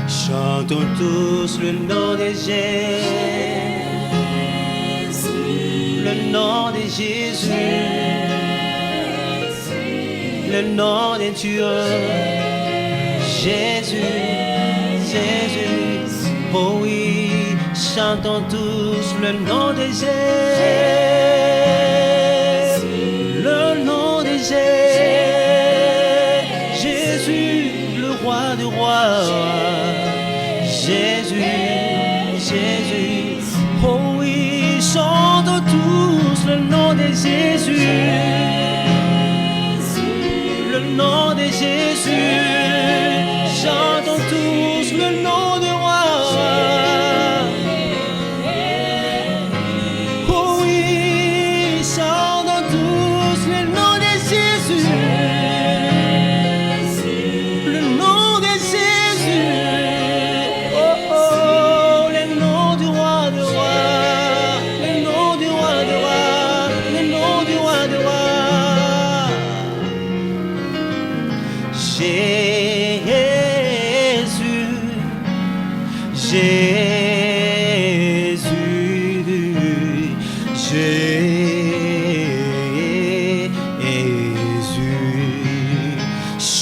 Chantons tous le nom de Jésus, le nom de Jésus, le nom de Dieu, Jésus, Jésus, oh oui, chantons tous le nom de Jésus, le nom de Jésus, Jésus, le roi des rois. Jésus, Jésus, oh oui, chantons tous le nom de Jésus, le nom de Jésus, chantons tous le nom de roi. Oh oui, chantons tous le nom de Jésus, le nom de Jésus.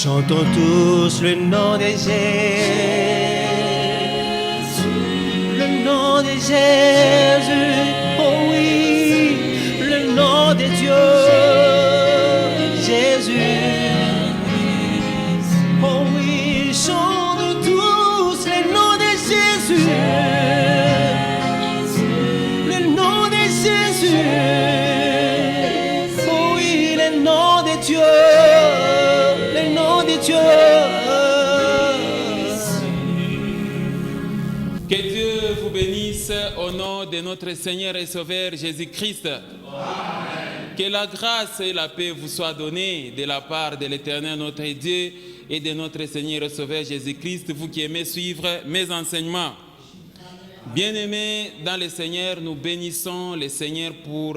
Chantons tous le nom de Jésus, le nom de Jésus, oh oui, le nom de Dieu, Jésus, oh oui, chantons tous le nom de Jésus, le nom de Jésus, oh oui, le nom de Dieu. Que Dieu vous bénisse au nom de notre Seigneur et Sauveur Jésus-Christ. Amen. Que la grâce et la paix vous soient données de la part de l'Éternel notre Dieu et de notre Seigneur et Sauveur Jésus-Christ, vous qui aimez suivre mes enseignements. Bien-aimés dans le Seigneur, nous bénissons le Seigneur pour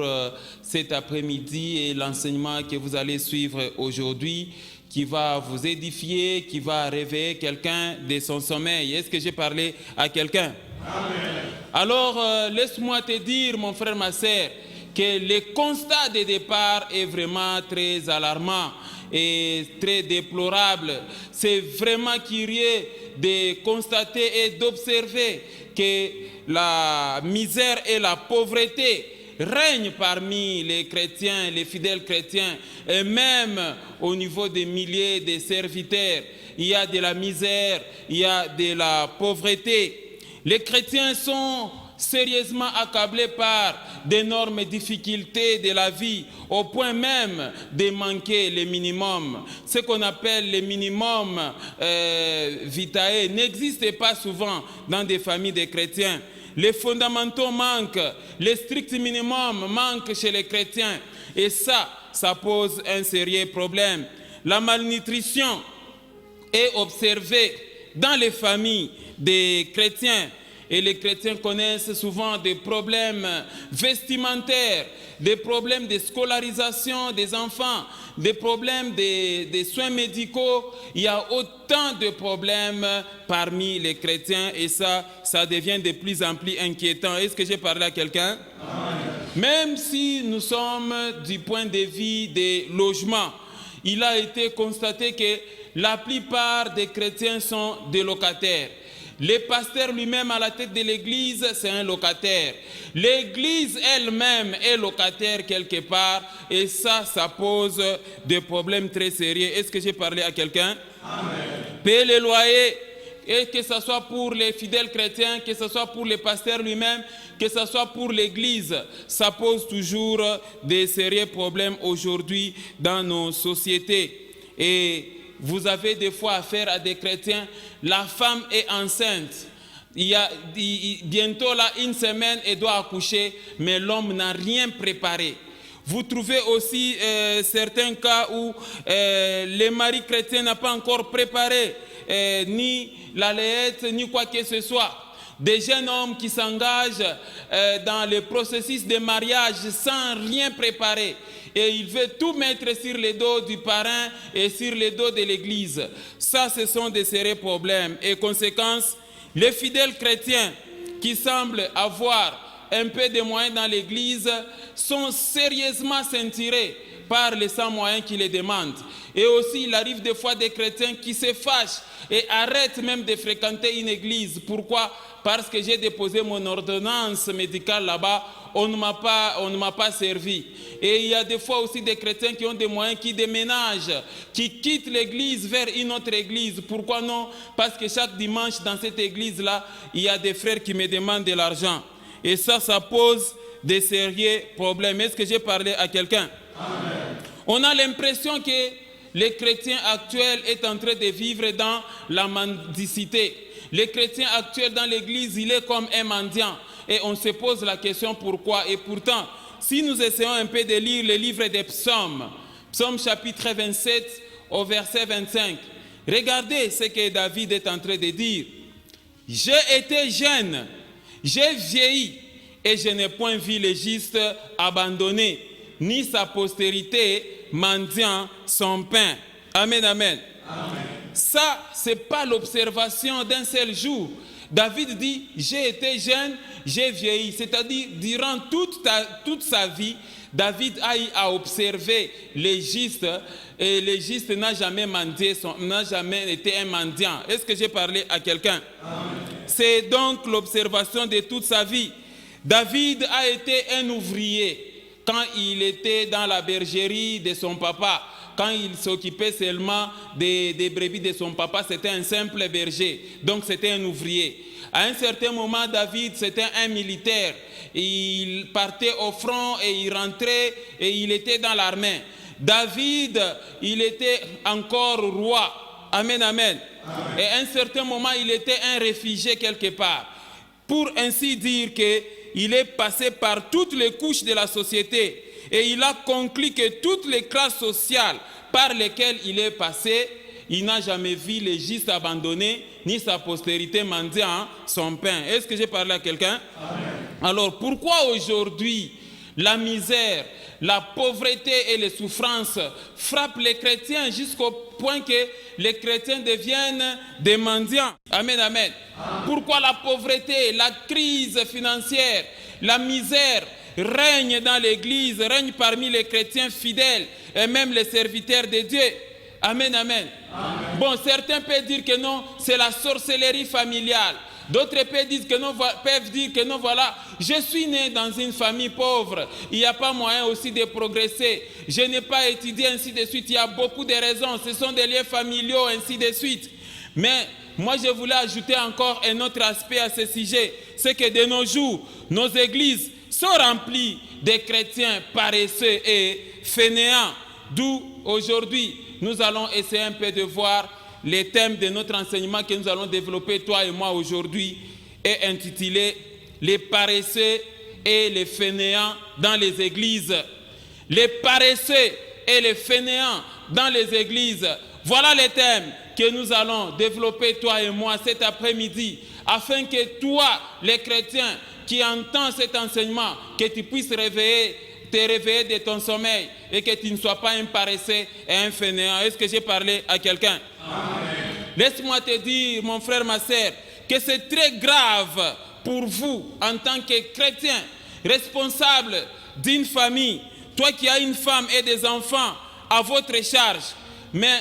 cet après-midi et l'enseignement que vous allez suivre aujourd'hui, qui va vous édifier, qui va réveiller quelqu'un de son sommeil. Est-ce que j'ai parlé à quelqu'un? Amen. Alors, laisse-moi te dire, mon frère, ma sœur, que le constat de départ est vraiment très alarmant et très déplorable. C'est vraiment curieux de constater et d'observer que la misère et la pauvreté règne parmi les chrétiens, les fidèles chrétiens, et même au niveau des milliers de serviteurs. Il y a de la misère, il y a de la pauvreté. Les chrétiens sont sérieusement accablés par d'énormes difficultés de la vie, au point même de manquer le minimum. Ce qu'on appelle le minimum vitae n'existe pas souvent dans des familles de chrétiens. Les fondamentaux manquent, les stricts minimums manquent chez les chrétiens. Et ça pose un sérieux problème. La malnutrition est observée dans les familles des chrétiens. Et les chrétiens connaissent souvent des problèmes vestimentaires, des problèmes de scolarisation des enfants, des problèmes de soins médicaux. Il y a autant de problèmes parmi les chrétiens et ça devient de plus en plus inquiétant. Est-ce que j'ai parlé à quelqu'un? Même si nous sommes du point de vue des logements, il a été constaté que la plupart des chrétiens sont des locataires. Le pasteur lui-même à la tête de l'église, c'est un locataire. L'église elle-même est locataire quelque part et ça pose des problèmes très sérieux. Est-ce que j'ai parlé à quelqu'un? Payer les loyers, et que ce soit pour les fidèles chrétiens, que ce soit pour le pasteur lui-même, que ce soit pour l'église, ça pose toujours des sérieux problèmes aujourd'hui dans nos sociétés. Et vous avez des fois affaire à des chrétiens, la femme est enceinte. Bientôt là, une semaine, elle doit accoucher, mais l'homme n'a rien préparé. Vous trouvez aussi certains cas où les maris chrétiens n'ont pas encore préparé ni la layette, ni quoi que ce soit. Des jeunes hommes qui s'engagent dans le processus de mariage sans rien préparer. Et il veut tout mettre sur le dos du parrain et sur le dos de l'église. Ça, ce sont des sérieux problèmes. Et conséquence, les fidèles chrétiens qui semblent avoir un peu de moyens dans l'église sont sérieusement ceinturés par les sans moyens qui les demandent. Et aussi, il arrive des fois des chrétiens qui se fâchent et arrêtent même de fréquenter une église. Pourquoi? Parce que j'ai déposé mon ordonnance médicale là-bas, on ne m'a pas servi. Et il y a des fois aussi des chrétiens qui ont des moyens, qui déménagent, qui quittent l'église vers une autre église. Pourquoi non? Parce que chaque dimanche dans cette église-là, il y a des frères qui me demandent de l'argent. Et ça pose des sérieux problèmes. Est-ce que j'ai parlé à quelqu'un? On a l'impression que les chrétiens actuels sont en train de vivre dans la mendicité. Les chrétiens actuels dans l'église, il est comme un mendiant. Et on se pose la question pourquoi. Et pourtant, si nous essayons un peu de lire le livre des psaumes, psaume chapitre 27 au verset 25, regardez ce que David est en train de dire. J'ai été jeune, j'ai vieilli, et je n'ai point vu le juste abandonné, ni sa postérité mendiant son pain. Amen, amen. Amen. Ça, ce n'est pas l'observation d'un seul jour. David dit, j'ai été jeune, j'ai vieilli. C'est-à-dire, durant toute sa vie, David a observé les justes, et les justes n'a jamais mendié, n'a jamais été un mendiant. Est-ce que j'ai parlé à quelqu'un? C'est donc l'observation de toute sa vie. David a été un ouvrier quand il était dans la bergerie de son papa. Quand il s'occupait seulement des brebis de son papa, c'était un simple berger. Donc c'était un ouvrier. À un certain moment, David, c'était un militaire. Il partait au front et il rentrait et il était dans l'armée. David, il était encore roi. Amen, amen. Amen. Et à un certain moment, il était un réfugié quelque part. Pour ainsi dire qu'il est passé par toutes les couches de la société. Et il a conclu que toutes les classes sociales par lesquelles il est passé, il n'a jamais vu les justes abandonnés, ni sa postérité mendiant son pain. Est-ce que j'ai parlé à quelqu'un? Alors, pourquoi aujourd'hui la misère, la pauvreté et les souffrances frappent les chrétiens jusqu'au point que les chrétiens deviennent des mendiants? Amen, amen. Pourquoi la pauvreté, la crise financière, la misère règne dans l'église, règne parmi les chrétiens fidèles et même les serviteurs de Dieu? Amen, amen. Amen. Bon, certains peuvent dire que non, c'est la sorcellerie familiale. D'autres peuvent dire que non, voilà, je suis né dans une famille pauvre. Il n'y a pas moyen aussi de progresser. Je n'ai pas étudié, ainsi de suite. Il y a beaucoup de raisons. Ce sont des liens familiaux, ainsi de suite. Mais moi, je voulais ajouter encore un autre aspect à ce sujet. C'est que de nos jours, nos églises sont remplies de chrétiens paresseux et fainéants. D'où aujourd'hui, nous allons essayer un peu de voir les thèmes de notre enseignement que nous allons développer, toi et moi, aujourd'hui, est intitulé « Les paresseux et les fainéants dans les églises ». Les paresseux et les fainéants dans les églises. Voilà les thèmes que nous allons développer, toi et moi, cet après-midi, afin que toi, les chrétiens qui entends cet enseignement, que tu puisses te réveiller de ton sommeil et que tu ne sois pas un paresseux et un fainéant. Est-ce que j'ai parlé à quelqu'un? Laisse-moi te dire, mon frère, ma sœur, que c'est très grave pour vous, en tant que chrétien, responsable d'une famille, toi qui as une femme et des enfants à votre charge, mais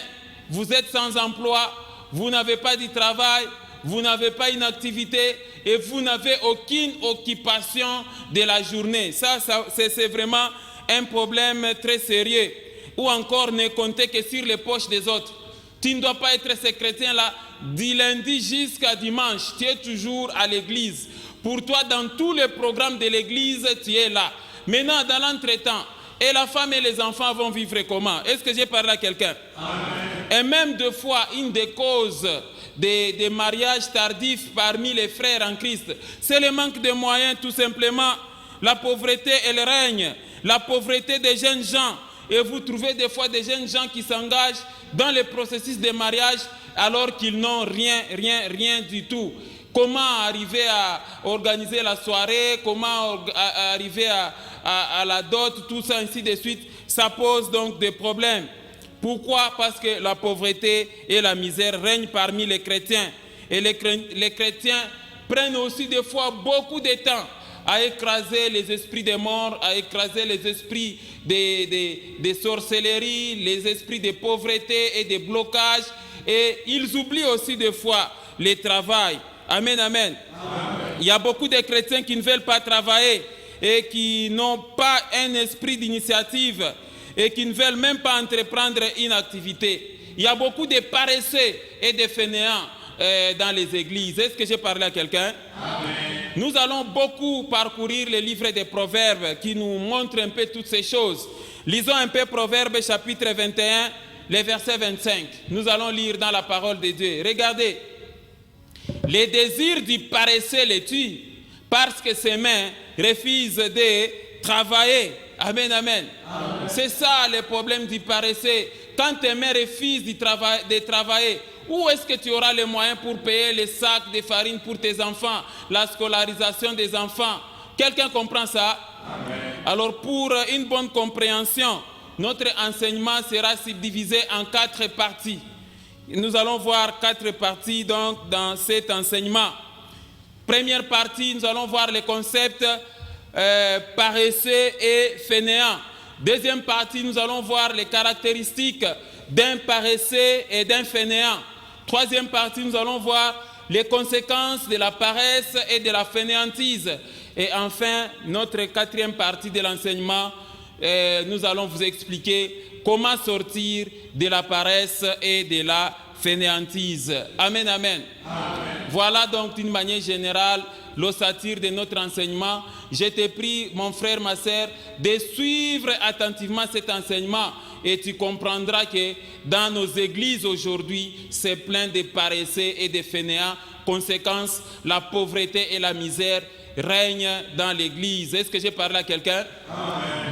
vous êtes sans emploi, vous n'avez pas de travail, vous n'avez pas une activité et vous n'avez aucune occupation de la journée. Ça c'est vraiment un problème très sérieux. Ou encore ne compter que sur les poches des autres. Tu ne dois pas être ce chrétien-là du lundi jusqu'à dimanche. Tu es toujours à l'église. Pour toi, dans tous les programmes de l'église, tu es là. Maintenant, dans l'entretemps, et la femme et les enfants vont vivre comment? Est-ce que j'ai parlé à quelqu'un? Et même deux fois, une des causes des mariages tardifs parmi les frères en Christ, c'est le manque de moyens, tout simplement. La pauvreté, elle règne. la pauvreté des jeunes gens. Et vous trouvez des fois des jeunes gens qui s'engagent dans le processus de mariage alors qu'ils n'ont rien du tout. Comment arriver à organiser la soirée, comment arriver à la dot, tout ça, ainsi de suite. Ça pose donc des problèmes. Pourquoi? Parce que la pauvreté et la misère règnent parmi les chrétiens. Et les chrétiens prennent aussi des fois beaucoup de temps à écraser les esprits des morts, à écraser les esprits des sorcelleries, les esprits de pauvreté et de blocage. Et ils oublient aussi des fois le travail. Amen, amen. Il y a beaucoup de chrétiens qui ne veulent pas travailler et qui n'ont pas un esprit d'initiative et qui ne veulent même pas entreprendre une activité. Il y a beaucoup de paresseux et de fainéants dans les églises. Est-ce que j'ai parlé à quelqu'un? Nous allons beaucoup parcourir les livres des Proverbes qui nous montrent un peu toutes ces choses. Lisons un peu Proverbes chapitre 21, les versets 25. Nous allons lire dans la parole de Dieu. Regardez. Les désirs du paresseux les tuent parce que ses mains refusent de travailler. Amen, amen. C'est ça le problème du paresseux. Quand tes mains refusent de travailler, où est-ce que tu auras les moyens pour payer les sacs de farine pour tes enfants, la scolarisation des enfants? Quelqu'un comprend ça? Amen. Alors pour une bonne compréhension, notre enseignement sera subdivisé en 4 parties. Nous allons voir 4 parties donc, dans cet enseignement. Première partie, nous allons voir les concepts paresseux et fainéants. Deuxième partie, nous allons voir les caractéristiques d'un paresseux et d'un fainéant. Troisième partie, nous allons voir les conséquences de la paresse et de la fainéantise. Et enfin, notre 4e partie de l'enseignement, nous allons vous expliquer comment sortir de la paresse et de la fainéantise. Amen, amen. Amen. Voilà donc d'une manière générale l'ossature de notre enseignement. Je te prie, mon frère, ma sœur, de suivre attentivement cet enseignement et tu comprendras que dans nos églises aujourd'hui, c'est plein de paresseux et de fainéants. Conséquence, la pauvreté et la misère règnent dans l'église. Est-ce que j'ai parlé à quelqu'un?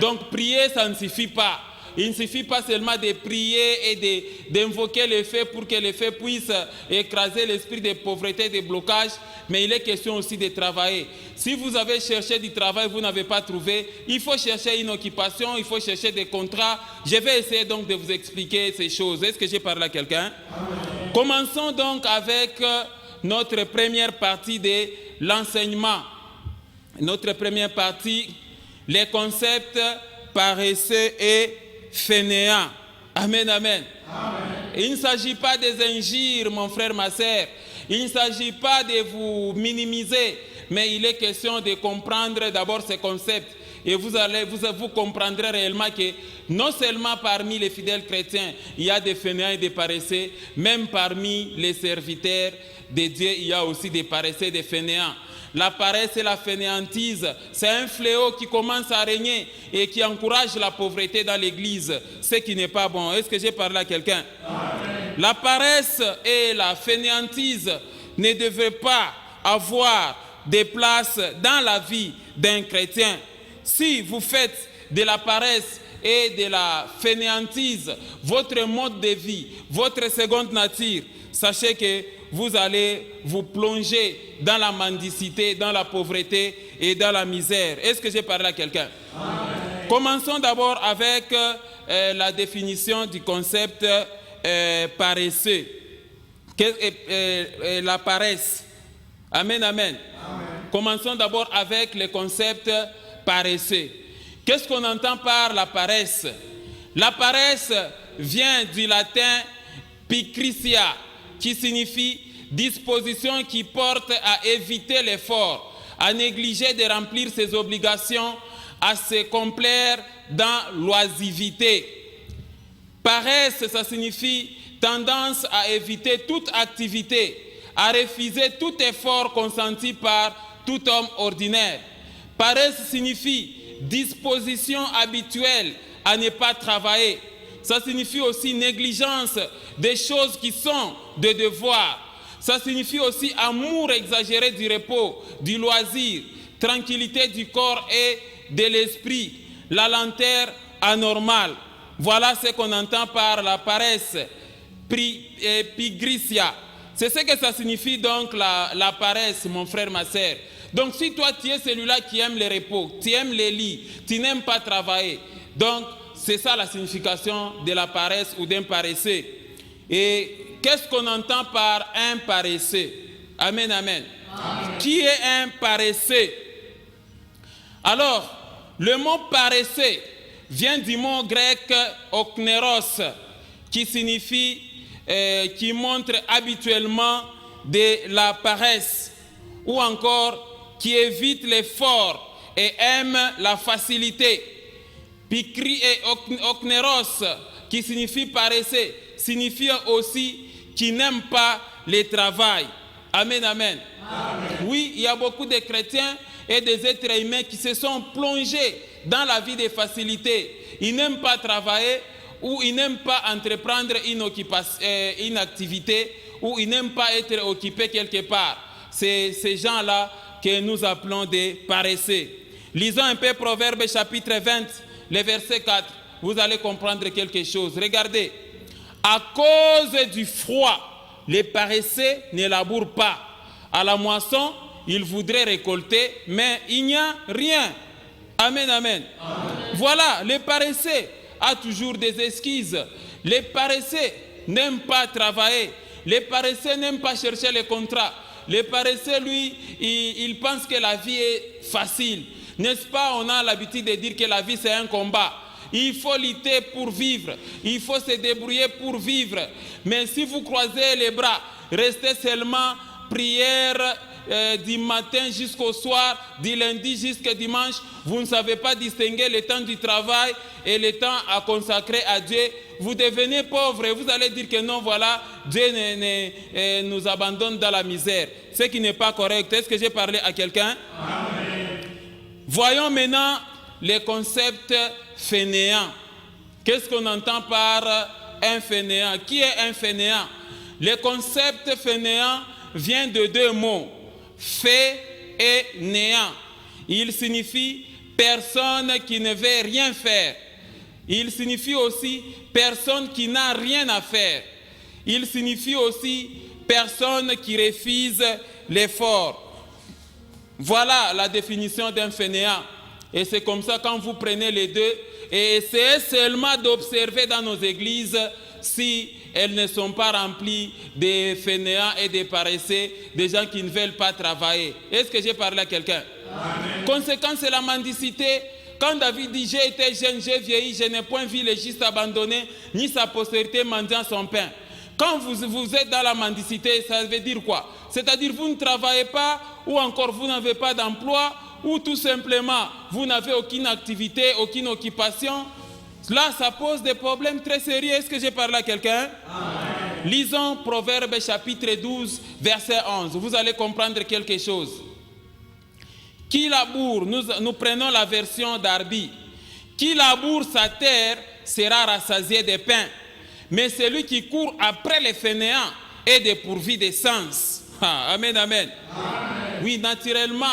Donc prier, ça ne suffit pas. Il ne suffit pas seulement de prier et d'invoquer les faits pour que les faits puissent écraser l'esprit de pauvreté et de blocage, mais il est question aussi de travailler. Si vous avez cherché du travail, vous n'avez pas trouvé, il faut chercher une occupation, il faut chercher des contrats. Je vais essayer donc de vous expliquer ces choses. Est-ce que j'ai parlé à quelqu'un? Commençons donc avec notre première partie de l'enseignement. Notre première partie, les concepts paresseux et fainéants. Amen, amen. Amen. Il ne s'agit pas des injures, mon frère, ma sœur. Il ne s'agit pas de vous minimiser, mais il est question de comprendre d'abord ces concepts. Et vous comprendrez réellement que non seulement parmi les fidèles chrétiens, il y a des fainéants et des paresseux, même parmi les serviteurs de Dieu, il y a aussi des paresseux et des fainéants. La paresse et la fainéantise, c'est un fléau qui commence à régner et qui encourage la pauvreté dans l'église, ce qui n'est pas bon. Est-ce que j'ai parlé à quelqu'un? La paresse et la fainéantise ne devraient pas avoir de place dans la vie d'un chrétien. Si vous faites de la paresse et de la fainéantise votre mode de vie, votre seconde nature, sachez que vous allez vous plonger dans la mendicité, dans la pauvreté et dans la misère. Est-ce que j'ai parlé à quelqu'un? Commençons d'abord avec la définition du concept paresseux. La paresse. Amen, amen. Amen. Commençons d'abord avec le concept paresseux. Qu'est-ce qu'on entend par la paresse? La paresse vient du latin picritia, qui signifie disposition qui porte à éviter l'effort, à négliger de remplir ses obligations, à se complaire dans l'oisivité. Paresse, ça signifie tendance à éviter toute activité, à refuser tout effort consenti par tout homme ordinaire. Paresse signifie disposition habituelle à ne pas travailler. Ça signifie aussi négligence des choses qui sont des devoirs. Ça signifie aussi amour exagéré du repos, du loisir, tranquillité du corps et de l'esprit, la lenteur anormale. Voilà ce qu'on entend par la paresse, pigritia. C'est ce que ça signifie donc la paresse, mon frère, ma sœur. Donc si toi tu es celui-là qui aime le repos, tu aimes les lits, tu n'aimes pas travailler, donc c'est ça la signification de la paresse ou d'un paresseux. Et qu'est-ce qu'on entend par un paresseux? Amen, amen. Amen. Qui est un paresseux? Alors, le mot paresseux vient du mot grec okneros, qui signifie, qui montre habituellement de la paresse, ou encore qui évite l'effort et aime la facilité. Pikri et okneros, qui signifie paresseux, signifie aussi qui n'aime pas le travail. Amen, amen, amen. Oui, il y a beaucoup de chrétiens et des êtres humains qui se sont plongés dans la vie de facilité. Ils n'aiment pas travailler ou ils n'aiment pas entreprendre une activité ou ils n'aiment pas être occupés quelque part. C'est ces gens-là que nous appelons des paresseux. Lisons un peu Proverbes chapitre 20, le verset 4. Vous allez comprendre quelque chose. Regardez. À cause du froid, les paresseux ne labourent pas. À la moisson, ils voudraient récolter, mais il n'y a rien. Amen, amen. Amen. Voilà, les paresseux ont toujours des excuses. Les paresseux n'aiment pas travailler. Les paresseux n'aiment pas chercher les contrats. Les paresseux, lui, il pense que la vie est facile. N'est-ce pas, on a l'habitude de dire que la vie c'est un combat. Il faut lutter pour vivre. Il faut se débrouiller pour vivre. Mais si vous croisez les bras, restez seulement prière du matin jusqu'au soir, du lundi jusqu'au dimanche, vous ne savez pas distinguer le temps du travail et le temps à consacrer à Dieu. Vous devenez pauvre et vous allez dire que non, voilà, Dieu nous abandonne dans la misère. Ce qui n'est pas correct. Est-ce que j'ai parlé à quelqu'un? Amen. Voyons maintenant les concepts fainéants. Qu'est-ce qu'on entend par un fainéant? Qui est un fainéant? Le concept fainéant vient de deux mots, fait et néant. Il signifie personne qui ne veut rien faire. Il signifie aussi personne qui n'a rien à faire. Il signifie aussi personne qui refuse l'effort. Voilà la définition d'un fainéant. Et c'est comme ça quand vous prenez les deux et essayez seulement d'observer dans nos églises si elles ne sont pas remplies de fainéants et de paresseux, des gens qui ne veulent pas travailler. Est-ce que j'ai parlé à quelqu'un? Conséquence, c'est la mendicité. Quand David dit « J'ai été jeune, j'ai vieilli, je n'ai point vu le juste abandonné, ni sa postérité mendiant son pain ». Quand vous êtes dans la mendicité, ça veut dire quoi? C'est-à-dire vous ne travaillez pas ou encore vous n'avez pas d'emploi ou tout simplement vous n'avez aucune activité, aucune occupation. Là, ça pose des problèmes très sérieux. Est-ce que j'ai parlé à quelqu'un? Lisons Proverbes chapitre 12, verset 11. Vous allez comprendre quelque chose. Qui laboure, nous prenons la version d'Arbi. Qui laboure sa terre sera rassasié de pain. Mais celui qui court après les fainéants est dépourvu de sens. Amen, amen. Amen. Oui, naturellement,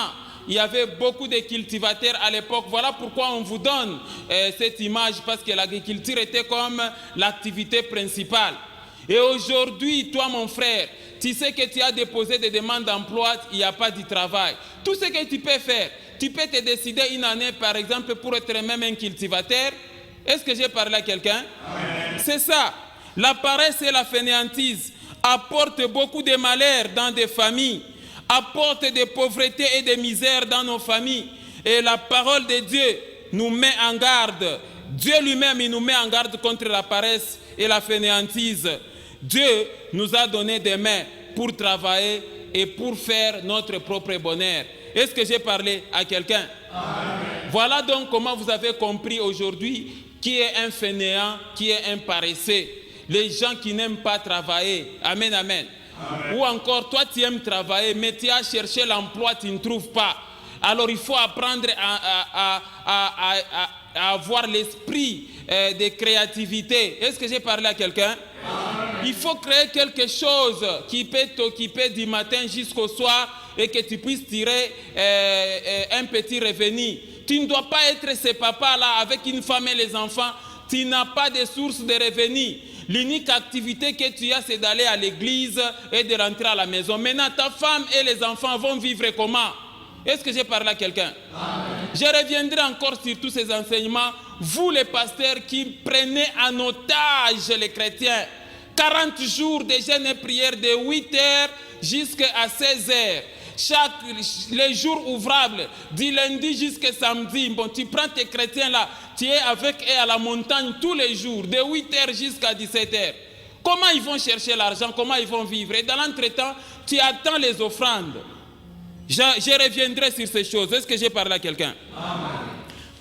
il y avait beaucoup de cultivateurs à l'époque. Voilà pourquoi on vous donne cette image, parce que l'agriculture était comme l'activité principale. Et aujourd'hui, toi mon frère, tu sais que tu as déposé des demandes d'emploi, il n'y a pas de travail. Tout ce que tu peux faire, tu peux te décider une année par exemple pour être même un cultivateur. Est-ce que j'ai parlé à quelqu'un? C'est ça. La paresse et la fainéantise apportent beaucoup de malheur dans des familles, apportent de pauvreté et de misère dans nos familles. Et la parole de Dieu nous met en garde. Dieu lui-même, il nous met en garde contre la paresse et la fainéantise. Dieu nous a donné des mains pour travailler et pour faire notre propre bonheur. Est-ce que j'ai parlé à quelqu'un? Voilà donc comment vous avez compris aujourd'hui qui est un fainéant, qui est un paresseux. Les gens qui n'aiment pas travailler. Amen, amen. Amen. Ou encore, toi tu aimes travailler, mais tu as cherché l'emploi, tu ne trouves pas. Alors il faut apprendre à avoir l'esprit de créativité. Est-ce que j'ai parlé à quelqu'un? Il faut créer quelque chose qui peut t'occuper du matin jusqu'au soir et que tu puisses tirer un petit revenu Tu ne dois pas être ce papa-là avec une femme et les enfants. Tu n'as pas de source de revenus. L'unique activité que tu as, c'est d'aller à l'église et de rentrer à la maison. Maintenant, ta femme et les enfants vont vivre comment? Est-ce que j'ai parlé à quelqu'un? Je reviendrai encore sur tous ces enseignements. Vous, les pasteurs qui prenez en otage les chrétiens, 40 jours de jeûne et prière de 8 heures jusqu'à 16 heures. Les jours ouvrables, du lundi jusqu'à samedi, bon, tu prends tes chrétiens là, tu es avec eux à la montagne tous les jours, de 8 heures jusqu'à 17 heures. Comment ils vont chercher l'argent? Comment ils vont vivre? Et dans l'entretemps, tu attends les offrandes. Je reviendrai sur ces choses. Est-ce que j'ai parlé à quelqu'un?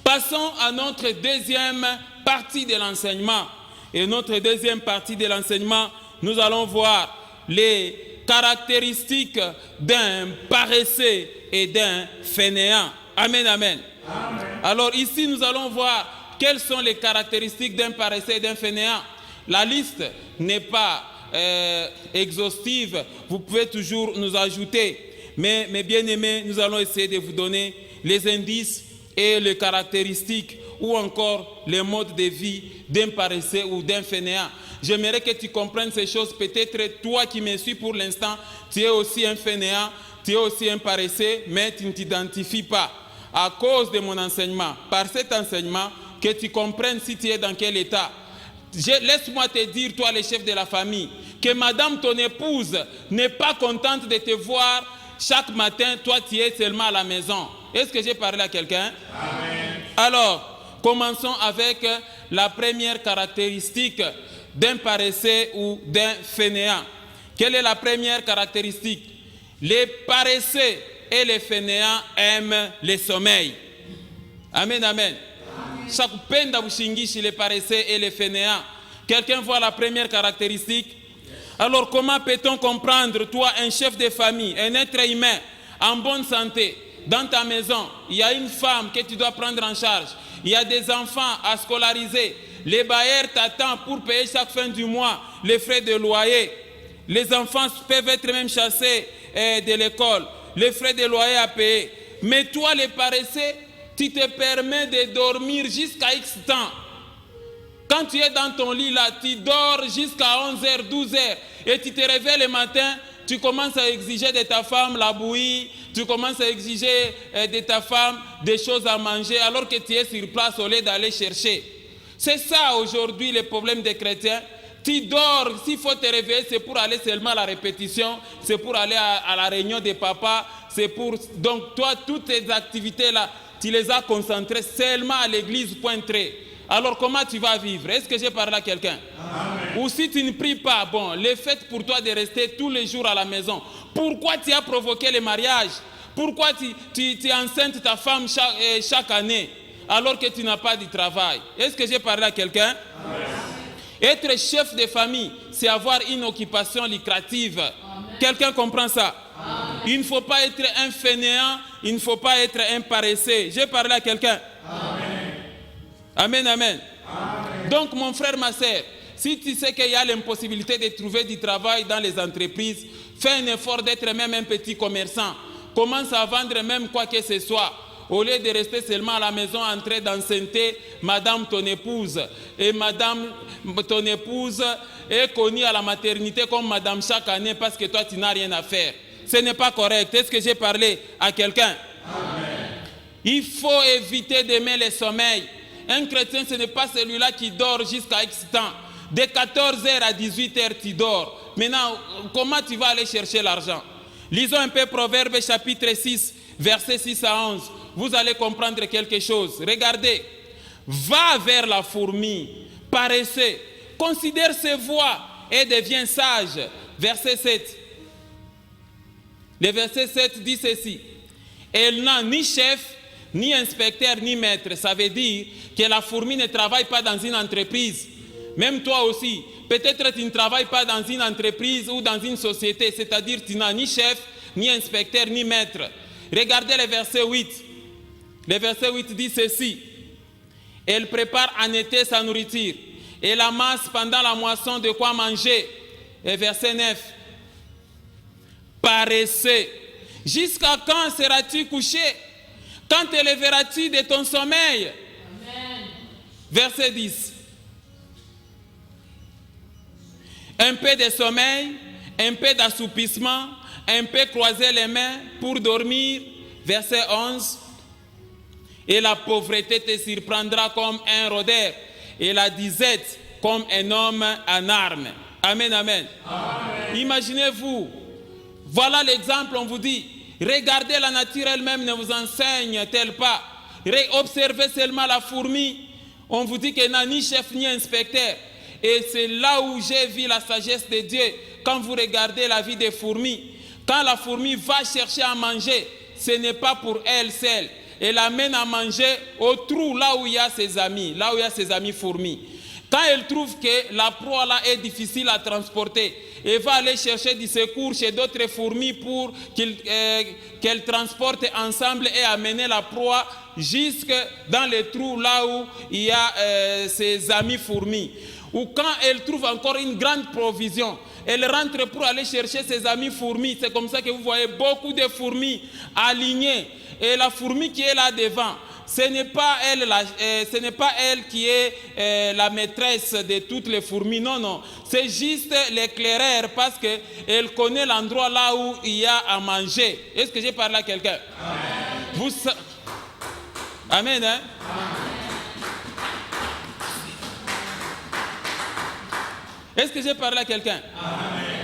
Passons à notre deuxième partie de l'enseignement. Et notre deuxième partie de l'enseignement, nous allons voir les caractéristiques d'un paresseux et d'un fainéant. Amen, amen. Alors ici, nous allons voir quelles sont les caractéristiques d'un paresseux et d'un fainéant. La liste n'est pas exhaustive. Vous pouvez toujours nous ajouter. Mais mes bien-aimés, nous allons essayer de vous donner les indices et les caractéristiques ou encore les modes de vie d'un paresseux ou d'un fainéant. J'aimerais que tu comprennes ces choses. Peut-être toi qui me suis pour l'instant, tu es aussi un fainéant, tu es aussi un paresseux, mais tu ne t'identifies pas. À cause de mon enseignement, par cet enseignement, que tu comprennes si tu es dans quel état. Laisse-moi te dire, toi le chef de la famille, que madame ton épouse n'est pas contente de te voir chaque matin, toi tu es seulement à la maison. Est-ce que j'ai parlé à quelqu'un? Amen. Alors, commençons avec la première caractéristique d'un paresseux ou d'un fainéant. Quelle est la première caractéristique? Les paresseux et les fainéants aiment le sommeil. Amen, amen. Chaque peine d'abushingishi, les paresseux et les fainéants. Quelqu'un voit la première caractéristique? Alors comment peut-on comprendre, toi, un chef de famille, un être humain, en bonne santé, dans ta maison, il y a une femme que tu dois prendre en charge, il y a des enfants à scolariser, les bailleurs t'attendent pour payer chaque fin du mois les frais de loyer, les enfants peuvent être même chassés de l'école, les frais de loyer à payer, mais toi, les paresseux, tu te permets de dormir jusqu'à X temps. Quand tu es dans ton lit là, tu dors jusqu'à 11h, 12h et tu te réveilles le matin, tu commences à exiger de ta femme la bouillie, tu commences à exiger de ta femme des choses à manger alors que tu es sur place au lieu d'aller chercher. C'est ça aujourd'hui le problème des chrétiens. Tu dors, s'il faut te réveiller, c'est pour aller seulement à la répétition, c'est pour aller à la réunion des papas, c'est pour... Donc toi, toutes tes activités là, tu les as concentrées seulement à l'église, point trait. Alors comment tu vas vivre? Est-ce que j'ai parlé à quelqu'un? Ou si tu ne pries pas, bon, le fait pour toi de rester tous les jours à la maison, pourquoi tu as provoqué le mariage? Pourquoi tu enceintes ta femme chaque année alors que tu n'as pas de travail? Est-ce que j'ai parlé à quelqu'un? Être chef de famille, c'est avoir une occupation lucrative. Quelqu'un comprend ça? Amen. Il ne faut pas être un fainéant, il ne faut pas être un paresseux. J'ai parlé à quelqu'un? Amen, amen. Amen. Donc, mon frère, ma soeur, si tu sais qu'il y a l'impossibilité de trouver du travail dans les entreprises, fais un effort d'être même un petit commerçant. Commence à vendre même quoi que ce soit. Au lieu de rester seulement à la maison en train d'enceinter madame ton épouse. Et madame ton épouse est connue à la maternité comme madame chaque année parce que toi, tu n'as rien à faire. Ce n'est pas correct. Est-ce que j'ai parlé à quelqu'un? Il faut éviter d'aimer le sommeil. Un chrétien, ce n'est pas celui-là qui dort jusqu'à X temps. De 14h à 18h, tu dors. Maintenant, comment tu vas aller chercher l'argent? Lisons un peu Proverbes chapitre 6, versets 6 à 11. Vous allez comprendre quelque chose. Regardez. Va vers la fourmi, paresseux. Considère ses voies et deviens sage. Verset 7. Le verset 7 dit ceci. Elle n'a ni chef, ni inspecteur, ni maître. Ça veut dire que la fourmi ne travaille pas dans une entreprise. Même toi aussi, peut-être tu ne travailles pas dans une entreprise ou dans une société, c'est-à-dire tu n'as ni chef, ni inspecteur, ni maître. Regardez le verset 8. Le verset 8 dit ceci. Elle prépare en été sa nourriture. Elle amasse pendant la moisson de quoi manger. Et verset 9. Paresseux. Jusqu'à quand seras-tu couché? Quand te lèveras-tu de ton sommeil? Amen. Verset 10. Un peu de sommeil, un peu d'assoupissement, un peu croiser les mains pour dormir. Verset 11. Et la pauvreté te surprendra comme un rôdeur, et la disette comme un homme en armes. Amen, amen. Amen. Imaginez-vous, voilà l'exemple, on vous dit, regardez la nature elle-même ne vous enseigne-t-elle pas? Observez seulement la fourmi, on vous dit qu'elle n'a ni chef ni inspecteur. Et c'est là où j'ai vu la sagesse de Dieu, quand vous regardez la vie des fourmis. Quand la fourmi va chercher à manger, ce n'est pas pour elle seule. Elle amène à manger au trou, là où il y a ses amis, là où il y a ses amis fourmis. Quand elle trouve que la proie là est difficile à transporter, elle va aller chercher du secours chez d'autres fourmis pour qu'elles transportent ensemble et amener la proie jusque dans le trou là où il y a ses amis fourmis. Ou quand elle trouve encore une grande provision, elle rentre pour aller chercher ses amis fourmis. C'est comme ça que vous voyez beaucoup de fourmis alignées. Et la fourmi qui est là devant, ce n'est pas elle qui est la maîtresse de toutes les fourmis. Non, non. C'est juste l'éclaireur parce qu'elle connaît l'endroit là où il y a à manger. Est-ce que j'ai parlé à quelqu'un? Amen. Amen, hein? Amen. Est-ce que j'ai parlé à quelqu'un?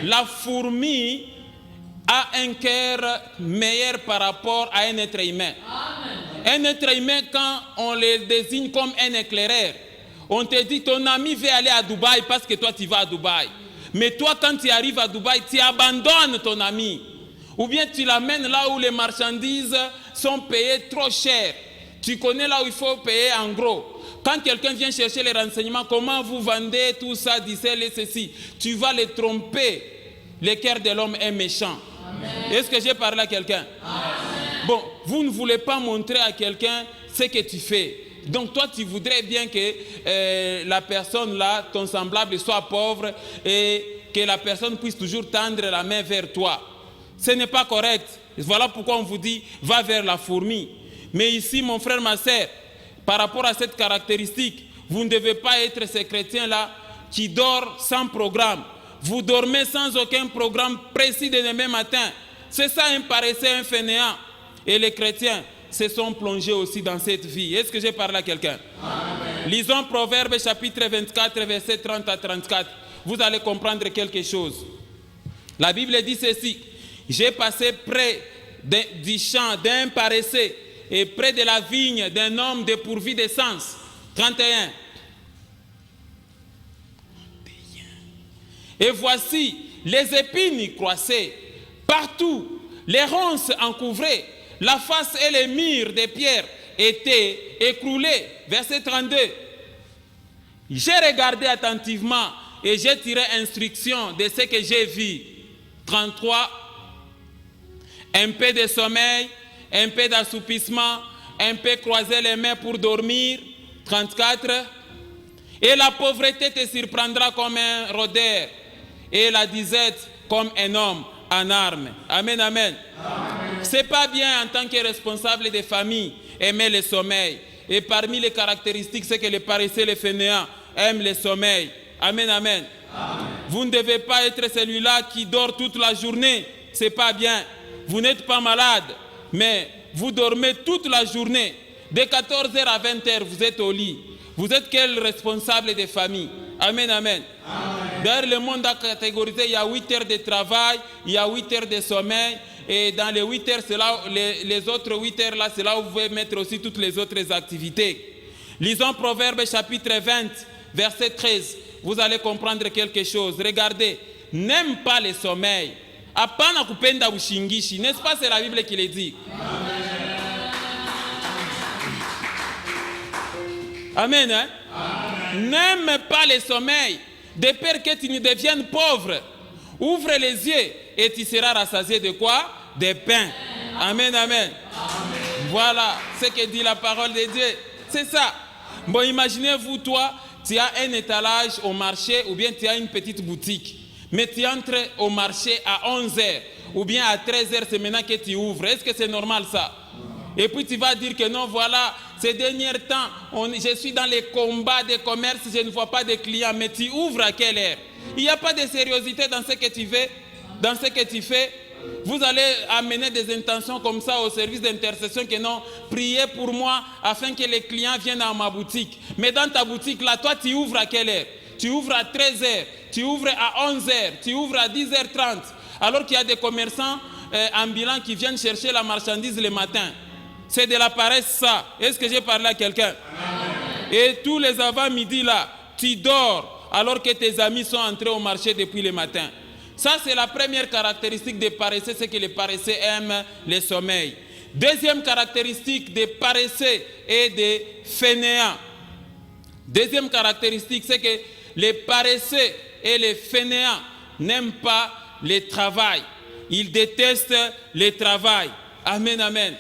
La fourmi a un cœur meilleur par rapport à un être humain. Amen. Un être humain, quand on le désigne comme un éclaireur, on te dit ton ami veut aller à Dubaï parce que toi tu vas à Dubaï. Mais toi quand tu arrives à Dubaï, tu abandonnes ton ami. Ou bien tu l'amènes là où les marchandises sont payées trop cher. Tu connais là où il faut payer en gros. Quand quelqu'un vient chercher les renseignements, comment vous vendez tout ça, d'ici et ceci, tu vas les tromper. Le cœur de l'homme est méchant. Est-ce que j'ai parlé à quelqu'un? Bon, vous ne voulez pas montrer à quelqu'un ce que tu fais. Donc toi, tu voudrais bien que la personne là, ton semblable, soit pauvre et que la personne puisse toujours tendre la main vers toi. Ce n'est pas correct. Voilà pourquoi on vous dit, va vers la fourmi. Mais ici, mon frère, ma soeur, par rapport à cette caractéristique, vous ne devez pas être ces chrétiens-là qui dorment sans programme. Vous dormez sans aucun programme précis de demain matin. C'est ça un paresseux, un fainéant. Et les chrétiens se sont plongés aussi dans cette vie. Est-ce que j'ai parlé à quelqu'un? Lisons Proverbes chapitre 24, versets 30 à 34. Vous allez comprendre quelque chose. La Bible dit ceci. J'ai passé près du champ d'un paresseux et près de la vigne d'un homme dépourvu de sens. 31. Et voici, les épines croissaient partout, les ronces en couvraient, la face et les murs de pierre étaient écroulés. Verset 32. J'ai regardé attentivement et j'ai tiré instruction de ce que j'ai vu. 33. Un peu de sommeil, un peu d'assoupissement, un peu croiser les mains pour dormir. 34. Et la pauvreté te surprendra comme un rôdeur, et la disette comme un homme en armes. Amen, amen. C'est pas bien en tant que responsable des familles aimer le sommeil. Et parmi les caractéristiques, c'est que les paresseux, les fainéants aiment le sommeil. Amen, amen. Amen. Vous ne devez pas être celui-là qui dort toute la journée. C'est pas bien. Vous n'êtes pas malade, mais vous dormez toute la journée. De 14h à 20h, vous êtes au lit. Vous êtes quel responsable des familles? Amen, amen. D'ailleurs, le monde a catégorisé, il y a 8 heures de travail, il y a 8 heures de sommeil, et dans les 8 heures, là, les autres 8 heures, là, c'est là où vous pouvez mettre aussi toutes les autres activités. Lisons Proverbes chapitre 20, verset 13. Vous allez comprendre quelque chose. Regardez, n'aime pas le sommeil. Apana kupenda ushingishi. N'est-ce pas, c'est la Bible qui le dit. Amen, hein? N'aime pas le sommeil, de peur que tu ne deviennes pauvre. Ouvre les yeux et tu seras rassasié de quoi? De pain. Amen, amen. Voilà ce que dit la parole de Dieu. C'est ça. Bon, imaginez-vous, toi, tu as un étalage au marché ou bien tu as une petite boutique. Mais tu entres au marché à 11h ou bien à 13h, c'est maintenant que tu ouvres. Est-ce que c'est normal ça? Et puis tu vas dire que non, voilà, ces derniers temps, je suis dans les combats des commerces, je ne vois pas de clients. Mais tu ouvres à quelle heure? Il n'y a pas de sérieuxité dans ce que tu fais. Dans ce que tu fais, vous allez amener des intentions comme ça au service d'intercession que non, priez pour moi afin que les clients viennent à ma boutique. Mais dans ta boutique, là, toi, tu ouvres à quelle heure? Tu ouvres à 13h, tu ouvres à 11h, tu ouvres à 10h30. Alors qu'il y a des commerçants ambulants qui viennent chercher la marchandise le matin. C'est de la paresse ça. Est-ce que j'ai parlé à quelqu'un? Et tous les avant-midi là, tu dors alors que tes amis sont entrés au marché depuis le matin. Ça, c'est la première caractéristique des paresseux, c'est que les paresseux aiment le sommeil. Deuxième caractéristique des paresseux et des fainéants. Deuxième caractéristique, c'est que les paresseux et les fainéants n'aiment pas le travail. Ils détestent le travail. Amen, amen.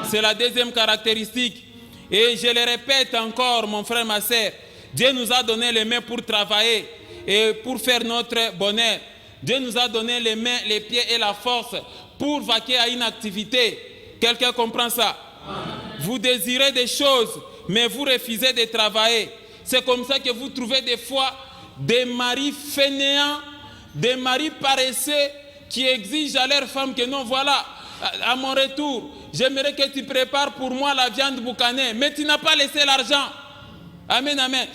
C'est la deuxième caractéristique. Et je le répète encore, mon frère, ma soeur, Dieu nous a donné les mains pour travailler et pour faire notre bonheur. Dieu nous a donné les mains, les pieds et la force pour vaquer à une activité. Quelqu'un comprend ça? Vous désirez des choses, mais vous refusez de travailler. C'est comme ça que vous trouvez des fois des maris fainéants, des maris paresseux qui exigent à leur femme que non, voilà, à mon retour, j'aimerais que tu prépares pour moi la viande boucanée, mais tu n'as pas laissé l'argent. Amen, amen.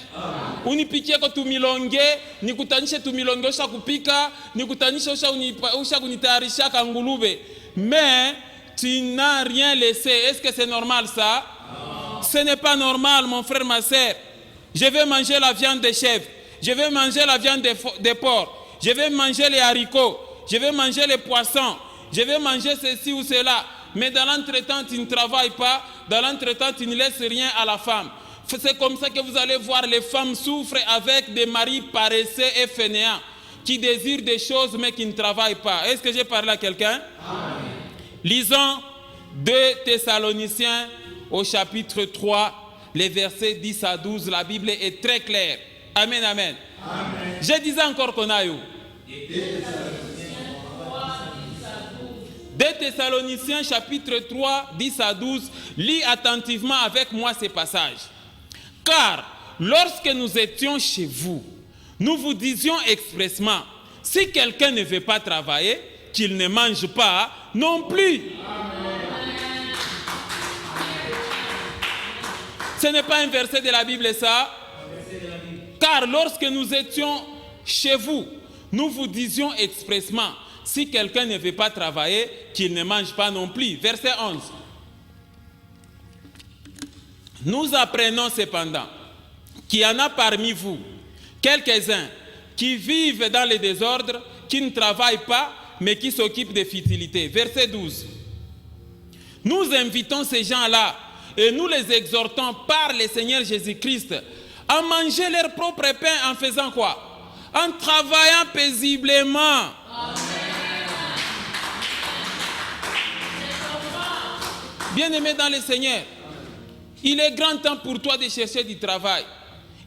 Unipikie ko tumilonge, nikutanishe tumilonge osha kupika, nikutanishe osha kunitayarisha kangulube. Mais tu n'as rien laissé. Est-ce que c'est normal ça? Ce n'est pas normal, mon frère, ma soeur. Je vais manger la viande de chèvre. Je vais manger la viande de porc. Je vais manger les haricots. Je vais manger les poissons. Je vais manger ceci ou cela. Mais dans l'entretemps, tu ne travailles pas. Dans l'entretemps, tu ne laisses rien à la femme. C'est comme ça que vous allez voir les femmes souffrent avec des maris paresseux et fainéants qui désirent des choses mais qui ne travaillent pas. Est-ce que j'ai parlé à quelqu'un? Lisons 2 Thessaloniciens au chapitre 3, les versets 10 à 12. La Bible est très claire. Amen, amen. Amen. Je disais encore qu'on a eu. 2 Thessaloniciens chapitre 3, 10 à 12. Lis attentivement avec moi ces passages. Car lorsque nous étions chez vous, nous vous disions expressément, si quelqu'un ne veut pas travailler, qu'il ne mange pas non plus. Amen. Ce n'est pas un verset de la Bible ça. Car lorsque nous étions chez vous, nous vous disions expressément, si quelqu'un ne veut pas travailler, qu'il ne mange pas non plus. Verset 11. Nous apprenons cependant qu'il y en a parmi vous quelques-uns qui vivent dans le désordre, qui ne travaillent pas, mais qui s'occupent des futilités. Verset 12. Nous invitons ces gens-là et nous les exhortons par le Seigneur Jésus-Christ à manger leur propre pain en faisant quoi? En travaillant paisiblement. Bien-aimé dans le Seigneur, il est grand temps pour toi de chercher du travail.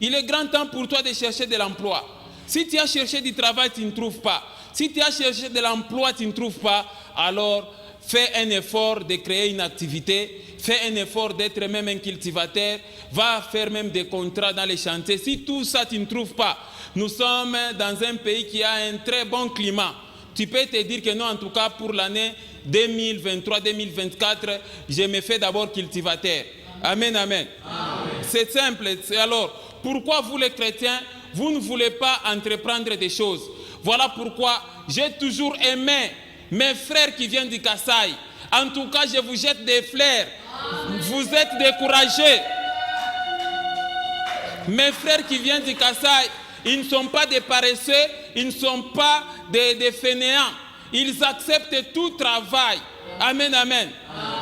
Il est grand temps pour toi de chercher de l'emploi. Si tu as cherché du travail, tu ne trouves pas. Si tu as cherché de l'emploi, tu ne trouves pas, alors fais un effort de créer une activité, fais un effort d'être même un cultivateur, va faire même des contrats dans les chantiers. Si tout ça, tu ne trouves pas, nous sommes dans un pays qui a un très bon climat. Tu peux te dire que non, en tout cas pour l'année 2023-2024, je me fais d'abord cultivateur. Amen, amen. Amen. C'est simple. Alors, pourquoi vous les chrétiens, vous ne voulez pas entreprendre des choses? Voilà pourquoi j'ai toujours aimé mes frères qui viennent du Kasaï. En tout cas, je vous jette des fleurs. Vous êtes découragés. Mes frères qui viennent du Kasaï, ils ne sont pas des paresseux, ils ne sont pas des fainéants. Ils acceptent tout travail. Amen, amen.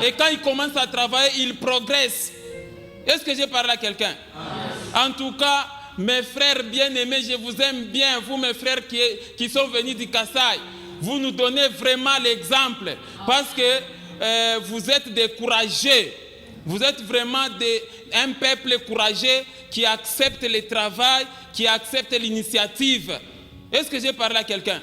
Et quand ils commencent à travailler, ils progressent. Est-ce que j'ai parlé à quelqu'un? En tout cas, mes frères bien-aimés, je vous aime bien, vous mes frères qui sont venus du Kasaï. Vous nous donnez vraiment l'exemple parce que vous êtes des courageux. Vous êtes vraiment un peuple courageux qui accepte le travail, qui accepte l'initiative. Est-ce que j'ai parlé à quelqu'un?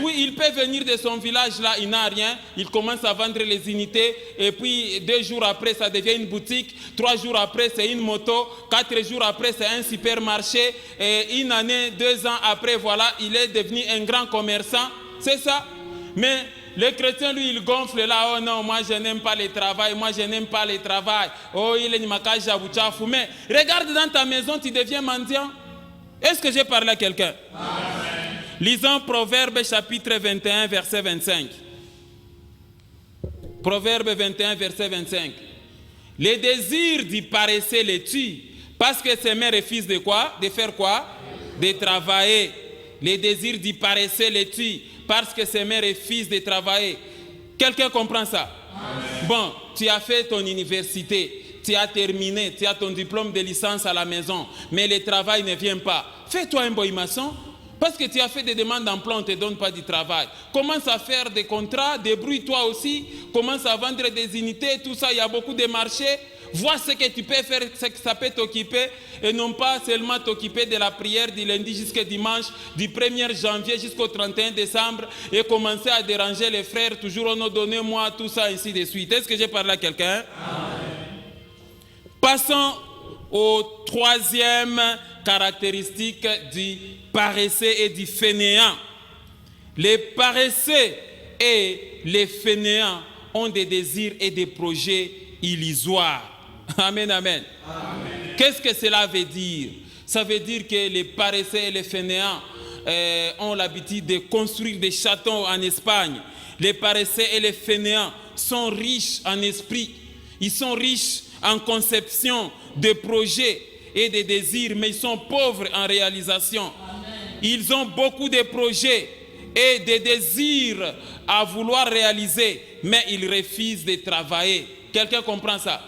Oui, il peut venir de son village là, il n'a rien, il commence à vendre les unités, et puis 2 jours après, ça devient une boutique, 3 jours après, c'est une moto, 4 jours après, c'est un supermarché, et 1 année, 2 ans après, voilà, il est devenu un grand commerçant, c'est ça. Mais le chrétien, lui, il gonfle là, oh non, moi je n'aime pas le travail, moi je n'aime pas le travail, oh il est nimakaja buchafu. Mais regarde dans ta maison, tu deviens mendiant. Est-ce que j'ai parlé à quelqu'un? Lisons Proverbe chapitre 21, verset 25. Proverbe 21, verset 25. Les désirs du paresseux les tuent, parce que ses mains refusent de quoi? De faire quoi? De travailler. Les désirs du paresseux les tuent, parce que ses mains refusent de travailler. Quelqu'un comprend ça? Amen. Bon, tu as fait ton université, tu as terminé, tu as ton diplôme de licence à la maison, mais le travail ne vient pas. Fais-toi un boy maçon, parce que tu as fait des demandes d'emploi, on ne te donne pas du travail. Commence à faire des contrats, débrouille-toi aussi, commence à vendre des unités, tout ça, il y a beaucoup de marchés. Vois ce que tu peux faire, ce que ça peut t'occuper, et non pas seulement t'occuper de la prière du lundi jusqu'au dimanche, du 1er janvier jusqu'au 31 décembre, et commencer à déranger les frères, toujours on a donné moi tout ça, ainsi de suite. Est-ce que j'ai parlé à quelqu'un? Passons au 3e caractéristique du paresseux et du fainéant. Les paresseux et les fainéants ont des désirs et des projets illusoires. Amen, amen. Amen. Qu'est-ce que cela veut dire? Ça veut dire que les paresseux et les fainéants ont l'habitude de construire des châteaux en Espagne. Les paresseux et les fainéants sont riches en esprit. Ils sont riches en conception de projets et de désirs, mais ils sont pauvres en réalisation. Amen. Ils ont beaucoup de projets et de désirs à vouloir réaliser, mais ils refusent de travailler. Quelqu'un comprend ça?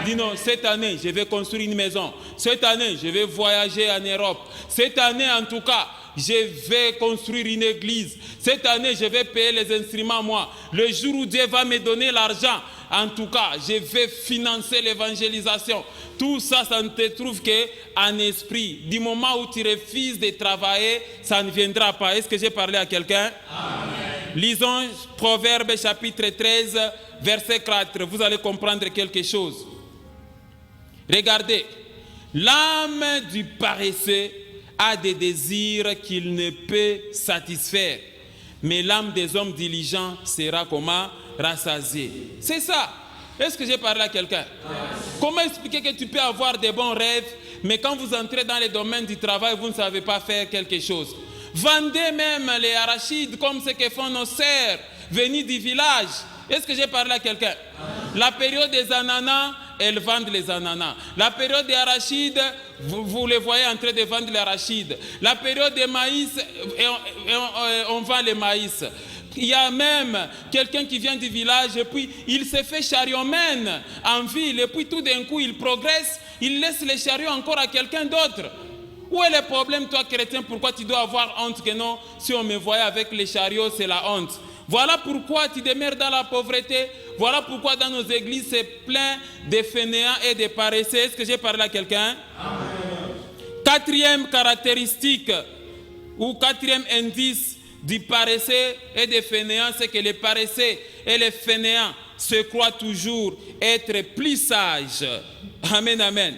Dis non, cette année, je vais construire une maison. Cette année, je vais voyager en Europe. Cette année, en tout cas, je vais construire une église. Cette année, je vais payer les instruments, moi. Le jour où Dieu va me donner l'argent, en tout cas, je vais financer l'évangélisation. Tout ça, ça ne te trouve qu'en esprit. Du moment où tu refuses de travailler, ça ne viendra pas. Est-ce que j'ai parlé à quelqu'un? Lisons Proverbe chapitre 13, verset 4. Vous allez comprendre quelque chose. Regardez. L'âme du paresseux a des désirs qu'il ne peut satisfaire. Mais l'âme des hommes diligents sera comment? Rassasiée. C'est ça. Est-ce que j'ai parlé à quelqu'un? Comment expliquer que tu peux avoir des bons rêves, mais quand vous entrez dans le domaine du travail, vous ne savez pas faire quelque chose? Vendez même les arachides comme ce que font nos sœurs venus du village. Est-ce que j'ai parlé à quelqu'un? La période des ananas, elles vendent les ananas. La période des arachides, vous les voyez en train de vendre les arachides. La période des maïs, on vend les maïs. Il y a même quelqu'un qui vient du village et puis il se fait chariotman en ville et puis tout d'un coup il progresse, il laisse les chariots encore à quelqu'un d'autre. Où est le problème, toi chrétien? Pourquoi tu dois avoir honte que non? Si on me voyait avec les chariots, c'est la honte. Voilà pourquoi tu demeures dans la pauvreté. Voilà pourquoi dans nos églises c'est plein de fainéants et de paresseux. Est-ce que j'ai parlé à quelqu'un? Quatrième caractéristique ou quatrième indice du paresseux et des fainéants, c'est que les paresseux et les fainéants se croient toujours être plus sages. Amen, amen.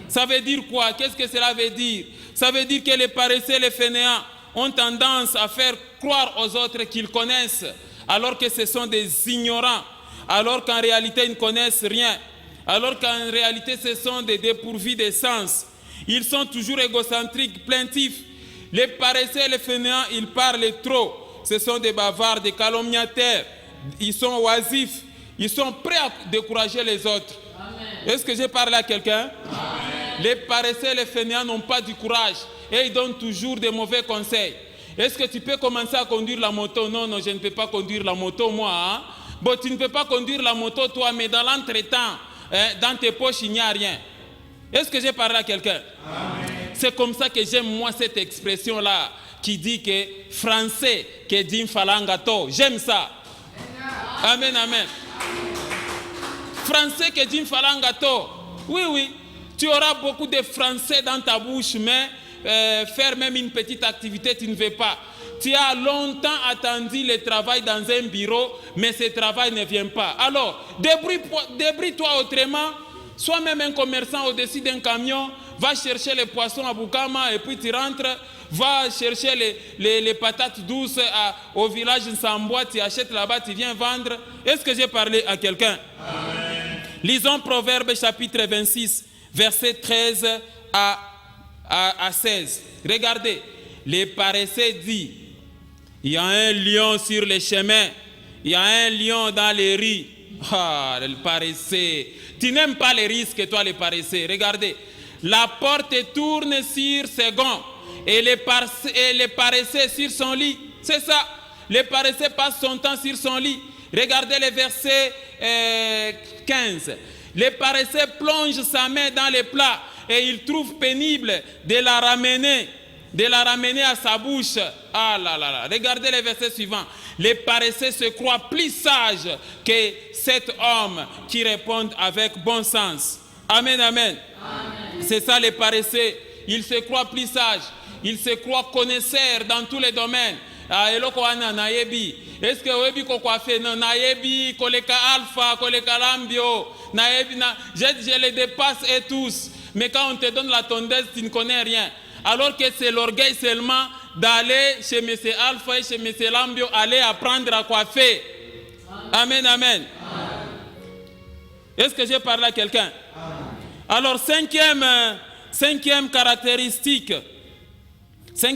Ça veut dire quoi? Qu'est-ce que cela veut dire? Ça veut dire que les paresseux et les fainéants ont tendance à faire croire aux autres qu'ils connaissent, alors que ce sont des ignorants, alors qu'en réalité ils ne connaissent rien, alors qu'en réalité ce sont des dépourvus de sens. Ils sont toujours égocentriques, plaintifs. Les paresseux et les fainéants, ils parlent trop. Ce sont des bavards, des calomniateurs. Ils sont oisifs. Ils sont prêts à décourager les autres. Est-ce que j'ai parlé à quelqu'un? Les paresseux et les fainéants n'ont pas du courage et ils donnent toujours des mauvais conseils. Est-ce que tu peux commencer à conduire la moto? Non, non, je ne peux pas conduire la moto, moi. Hein? Bon, tu ne peux pas conduire la moto, toi, mais dans l'entretemps, dans tes poches, il n'y a rien. Est-ce que j'ai parlé à quelqu'un? C'est comme ça que j'aime, moi, cette expression-là qui dit que français, que dit falangato. J'aime ça. Amen, amen. Français, que dit falangato. Oui, oui. Tu auras beaucoup de français dans ta bouche, mais faire même une petite activité, tu ne veux pas. Tu as longtemps attendu le travail dans un bureau, mais ce travail ne vient pas. Alors, débrouille-toi autrement. Sois même un commerçant au-dessus d'un camion, va chercher les poissons à Bukama et puis tu rentres, va chercher les patates douces au village Nsamboa, tu achètes là-bas, tu viens vendre. Est-ce que j'ai parlé à quelqu'un? Lisons Proverbe chapitre 26, verset 13 à 16. Regardez, les paresseux disent, il y a un lion sur les chemins, il y a un lion dans les rues. Ah, le paresseux. Tu n'aimes pas les risques, toi, les paresseux. Regardez, la porte tourne sur ses gonds et les paresseux sur son lit. C'est ça. Le paresseux passe son temps sur son lit. Regardez le verset 15. Le paresseux plonge sa main dans les plats et il trouve pénible de la ramener à sa bouche. Ah là là là. Regardez le verset suivant. Les paresseux se croient plus sages que cet homme qui répond avec bon sens. Amen, amen. C'est ça les paresseux. Ils se croient plus sages. Ils se croient connaisseurs dans tous les domaines. Est-ce que webi ko fait non naebi koleka alpha koleka lambio naebi na je les dépasse et tous. Mais quand on te donne la tondeuse, tu ne connais rien. Alors que c'est l'orgueil seulement d'aller chez M. Alpha et chez M. Lambio, aller apprendre à coiffer. Amen, amen. Est-ce que j'ai parlé à quelqu'un? Alors, cinquième caractéristique, c'est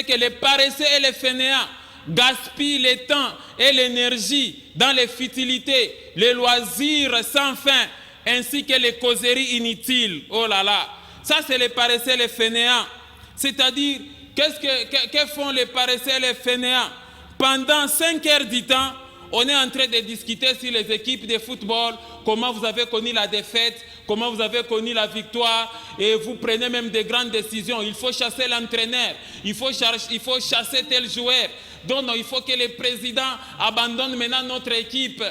que les paresseux et les fainéants gaspillent le temps et l'énergie dans les futilités, les loisirs sans fin, ainsi que les causeries inutiles. Oh là là. Ça, c'est les paresseux et les fainéants. C'est-à-dire, que font les paresseux et les fainéants? Pendant 5 heures du temps, on est en train de discuter sur les équipes de football, comment vous avez connu la défaite, comment vous avez connu la victoire, et vous prenez même des grandes décisions. Il faut chasser l'entraîneur, il faut chasser tel joueur. Donc, il faut que le président abandonne maintenant notre équipe.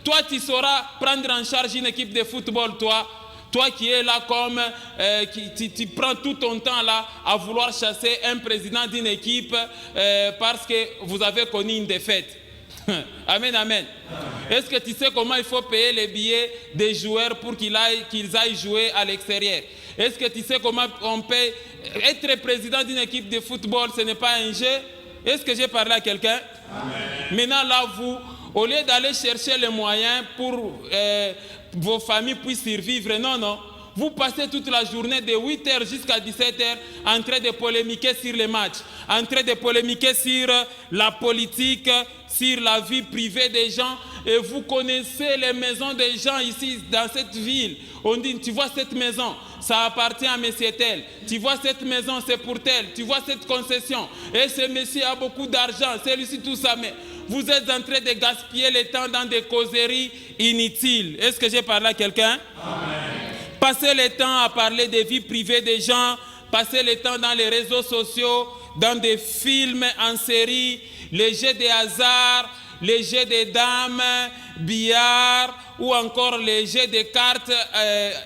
Toi, tu sauras prendre en charge une équipe de football, toi. Toi qui es là comme, tu prends tout ton temps là à vouloir chasser un président d'une équipe parce que vous avez connu une défaite. Amen, amen. Est-ce que tu sais comment il faut payer les billets des joueurs pour qu'ils aillent jouer à l'extérieur? Est-ce que tu sais comment on paye? Être président d'une équipe de football, ce n'est pas un jeu. Est-ce que j'ai parlé à quelqu'un? Maintenant là, vous, au lieu d'aller chercher les moyens pour vos familles puissent survivre, non. Vous passez toute la journée de 8h jusqu'à 17h en train de polémiquer sur les matchs, en train de polémiquer sur la politique, sur la vie privée des gens. Et vous connaissez les maisons des gens ici dans cette ville. On dit, tu vois cette maison, ça appartient à monsieur tel. Tu vois cette maison, c'est pour tel. Tu vois cette concession. Et ce monsieur a beaucoup d'argent, celui-ci, tout ça. Mais vous êtes en train de gaspiller le temps dans des causeries inutiles. Est-ce que j'ai parlé à quelqu'un? Passez le temps à parler des vies privées des gens, passez le temps dans les réseaux sociaux, dans des films en série, les jeux de hasard, les jeux de dames, billard, ou encore les jeux de cartes,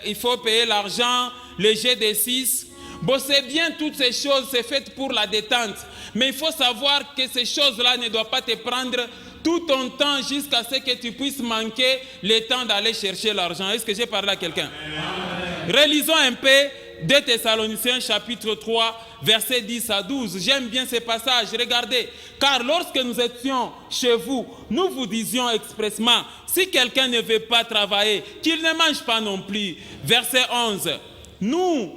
il faut payer l'argent, les jeux de 6. Bon, c'est bien, toutes ces choses, c'est fait pour la détente. Mais il faut savoir que ces choses-là ne doivent pas te prendre tout ton temps jusqu'à ce que tu puisses manquer le temps d'aller chercher l'argent. Est-ce que j'ai parlé à quelqu'un? Relisons un peu 2 Thessaloniciens chapitre 3, versets 10 à 12. J'aime bien ces passages. Regardez. Car lorsque nous étions chez vous, nous vous disions expressément, si quelqu'un ne veut pas travailler, qu'il ne mange pas non plus. Verset 11. Le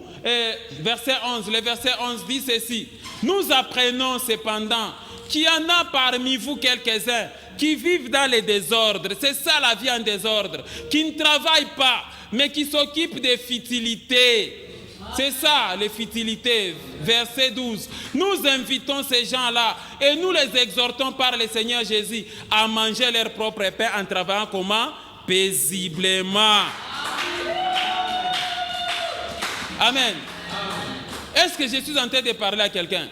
verset 11 dit ceci. Nous apprenons cependant qu'il y en a parmi vous quelques-uns qui vivent dans les désordres. C'est ça la vie en désordre. Qui ne travaillent pas, mais qui s'occupent des futilités. C'est ça, les futilités. Verset 12. Nous invitons ces gens-là et nous les exhortons par le Seigneur Jésus à manger leur propre pain en travaillant comment? Paisiblement. Amen. Est-ce que je suis en train de parler à quelqu'un?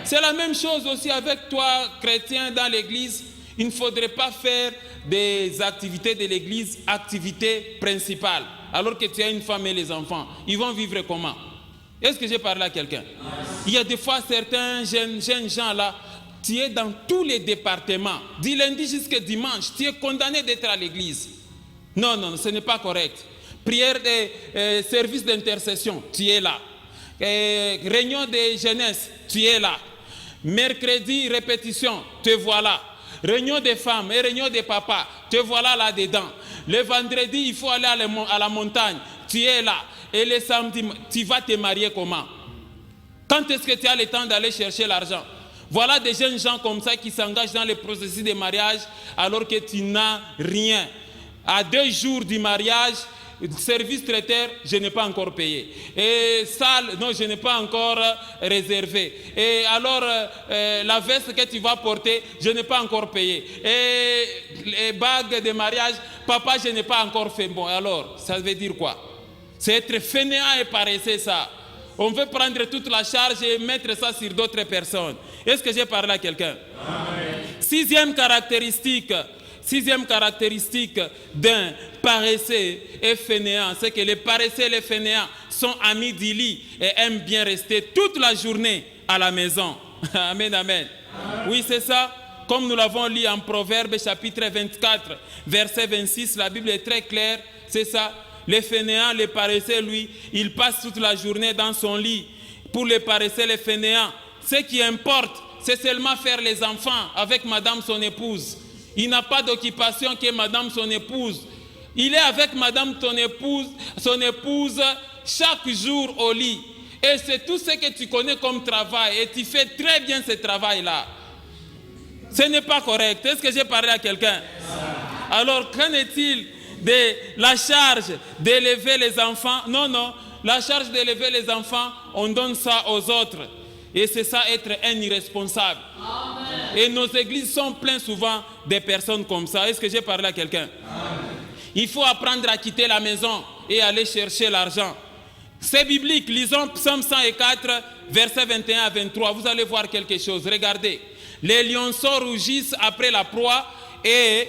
C'est la même chose aussi avec toi, chrétien, dans l'église. Il ne faudrait pas faire des activités de l'église, activités principales. Alors que tu as une femme et les enfants, ils vont vivre comment? Est-ce que j'ai parlé à quelqu'un? Il y a des fois certains jeunes gens là, tu es dans tous les départements. Du lundi jusqu'à dimanche, tu es condamné d'être à l'église. Non, non, ce n'est pas correct. Prière de service d'intercession, tu es là. Réunion de jeunesse, tu es là. Mercredi, répétition, te voilà. Réunion des femmes et réunion des papas, te voilà là-dedans. Le vendredi, il faut aller à la montagne, tu es là. Et le samedi, tu vas te marier comment? Quand est-ce que tu as le temps d'aller chercher l'argent? Voilà des jeunes gens comme ça qui s'engagent dans le processus de mariage alors que tu n'as rien. À 2 jours du mariage, service traiteur, je n'ai pas encore payé. Et salle, non, je n'ai pas encore réservé. Et alors, la veste que tu vas porter, je n'ai pas encore payé. Et les bagues de mariage, papa, je n'ai pas encore fait. Bon, alors, ça veut dire quoi? C'est être fainéant et paresseux, ça. On veut prendre toute la charge et mettre ça sur d'autres personnes. Est-ce que j'ai parlé à quelqu'un? Sixième caractéristique d'un paresseux et fainéant, c'est que les paresseux et les fainéants sont amis du lit et aiment bien rester toute la journée à la maison. Amen, amen. Oui, c'est ça. Comme nous l'avons lu en Proverbes chapitre 24, verset 26, la Bible est très claire, c'est ça. Les fainéants, les paresseux, lui, il passe toute la journée dans son lit. Pour les paresseux, les fainéants, ce qui importe, c'est seulement faire les enfants avec madame son épouse. Il n'a pas d'occupation que madame son épouse. Il est avec madame son épouse chaque jour au lit. Et c'est tout ce que tu connais comme travail. Et tu fais très bien ce travail-là. Ce n'est pas correct. Est-ce que j'ai parlé à quelqu'un? Alors, qu'en est-il de la charge d'élever les enfants? Non, non. La charge d'élever les enfants, on donne ça aux autres. Et c'est ça, être un irresponsable. Amen. Et nos églises sont pleines souvent de personnes comme ça. Est-ce que j'ai parlé à quelqu'un? Il faut apprendre à quitter la maison et aller chercher l'argent. C'est biblique. Lisons Psaume 104, versets 21 à 23. Vous allez voir quelque chose. Regardez. Les lionceaux rougissent après la proie et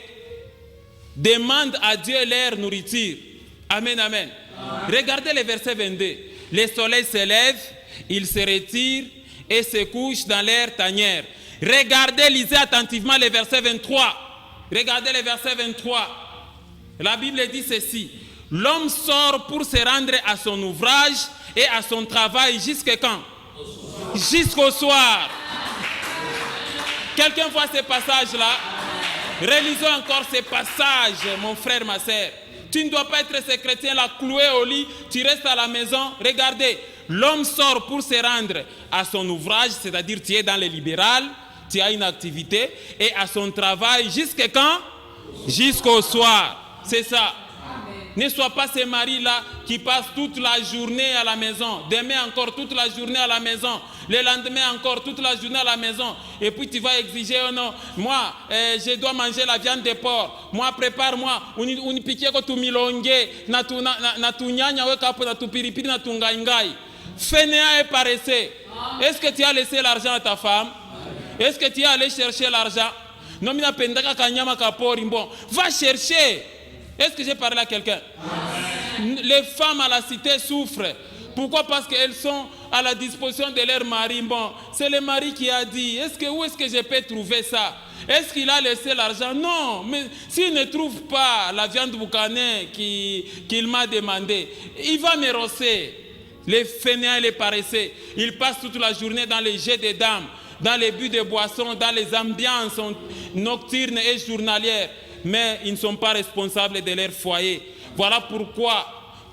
demandent à Dieu leur nourriture. Amen, amen. Regardez le verset 22. Le soleil se lève, il se retire et se couche dans leur tanière. Regardez, lisez attentivement le verset 23. Regardez le verset 23. La Bible dit ceci. L'homme sort pour se rendre à son ouvrage et à son travail jusqu'à quand? Jusqu'au soir. Quelqu'un voit ce passage-là? Relisons encore ces passages, mon frère, ma sœur. Tu ne dois pas être ce chrétien-là cloué au lit, tu restes à la maison. Regardez, l'homme sort pour se rendre à son ouvrage, c'est-à-dire tu es dans le libéral, tu as une activité, et à son travail, jusqu'à quand? Jusqu'au soir. C'est ça. Ne sois pas ces maris-là qui passent toute la journée à la maison. Demain encore toute la journée à la maison. Le lendemain encore toute la journée à la maison. Et puis tu vas exiger, oh non, moi, je dois manger la viande de porc. Moi, prépare-moi. Unipikie ko tu milonge, na tu nyanya weka hapo, na tu piripiri, na tu ngaingai. Fainéant et paresseux. Est-ce que tu as laissé l'argent à ta femme? Est-ce que tu es allé chercher l'argent? Non, mina pendaka kanyama kapori. Bon, va chercher. Est-ce que j'ai parlé à quelqu'un? Les femmes à la cité souffrent. Pourquoi? Parce qu'elles sont à la disposition de leur mari. Bon, c'est le mari qui a dit, où est-ce que je peux trouver ça? Est-ce qu'il a laissé l'argent? Non, mais s'il ne trouve pas la viande boucanée qu'il m'a demandé, il va me rosser. Les fainéants et les paresseux, ils passent toute la journée dans les jets de dames, dans les buts de boissons, dans les ambiances nocturnes et journalières. Mais ils ne sont pas responsables de leur foyer. Voilà pourquoi,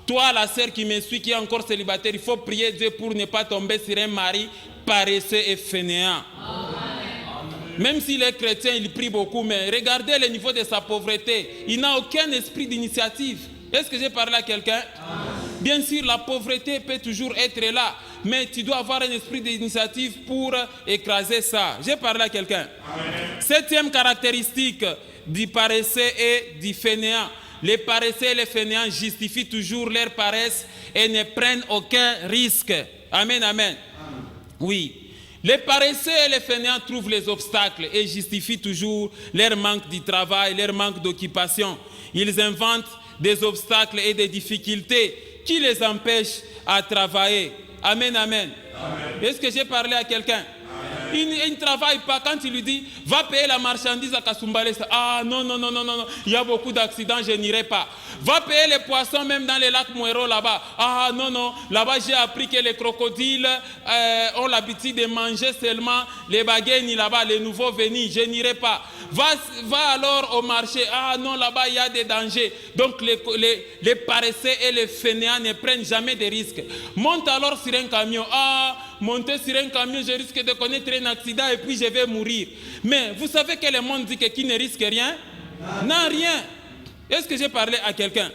toi, la sœur qui me suit, qui est encore célibataire, il faut prier Dieu pour ne pas tomber sur un mari paresseux et fainéant. Même s'il est chrétien, il prie beaucoup, mais regardez le niveau de sa pauvreté. Il n'a aucun esprit d'initiative. Est-ce que j'ai parlé à quelqu'un? Bien sûr, la pauvreté peut toujours être là, mais tu dois avoir un esprit d'initiative pour écraser ça. J'ai parlé à quelqu'un? Septième caractéristique du paresseux et du fainéant. Les paresseux et les fainéants justifient toujours leur paresse et ne prennent aucun risque. Amen, amen. Oui. Les paresseux et les fainéants trouvent les obstacles et justifient toujours leur manque de travail, leur manque d'occupation. Ils inventent des obstacles et des difficultés qui les empêchent à travailler. Amen, amen. Est-ce que j'ai parlé à quelqu'un? Il ne travaille pas. Quand il lui dit, va payer la marchandise à Kasumbalé, ah non, non, non, non, non, il y a beaucoup d'accidents, je n'irai pas. Va payer les poissons même dans les lacs Mouero là-bas. Ah non, non, là-bas j'ai appris que les crocodiles ont l'habitude de manger seulement les baguettes là-bas, les nouveaux venus, je n'irai pas. Va alors au marché. Ah non, là-bas il y a des dangers. Donc les paresseux et les fainéants ne prennent jamais de risques. Monte alors sur un camion. Ah, monter sur un camion, je risque de connaître un accident et puis je vais mourir. Mais vous savez que le monde dit que qui ne risque rien n'a rien. Est-ce que j'ai parlé à quelqu'un?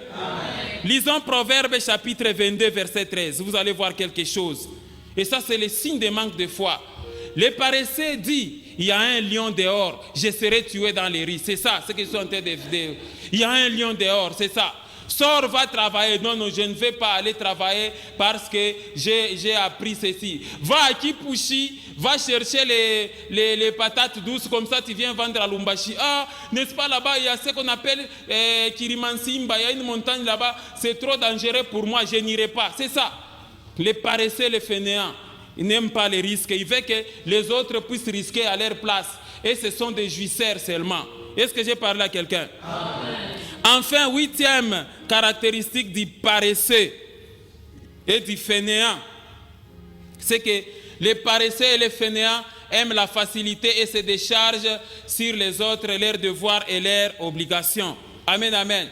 Lisons Proverbes chapitre 22 verset 13. Vous allez voir quelque chose. Et ça c'est le signe de manque de foi. Les paresseux disent, il y a un lion dehors, je serai tué dans les rues. C'est ça, ce qu'ils sont en train de dire. Il y a un lion dehors, c'est ça. Sors, va travailler. Non, non, je ne vais pas aller travailler parce que j'ai appris ceci. Va à Kipushi, va chercher les patates douces, comme ça tu viens vendre à Lumbashi. Ah, n'est-ce pas là-bas, il y a ce qu'on appelle Kirimansimba, il y a une montagne là-bas, c'est trop dangereux pour moi, je n'irai pas. C'est ça. Les paresseux, les fainéants, ils n'aiment pas les risques. Ils veulent que les autres puissent risquer à leur place. Et ce sont des jouisseurs seulement. Est-ce que j'ai parlé à quelqu'un? Enfin, 8e caractéristique du paresseux et du fainéant, c'est que les paresseux et les fainéants aiment la facilité et se déchargent sur les autres, leurs devoirs et leurs obligations. Amen, amen.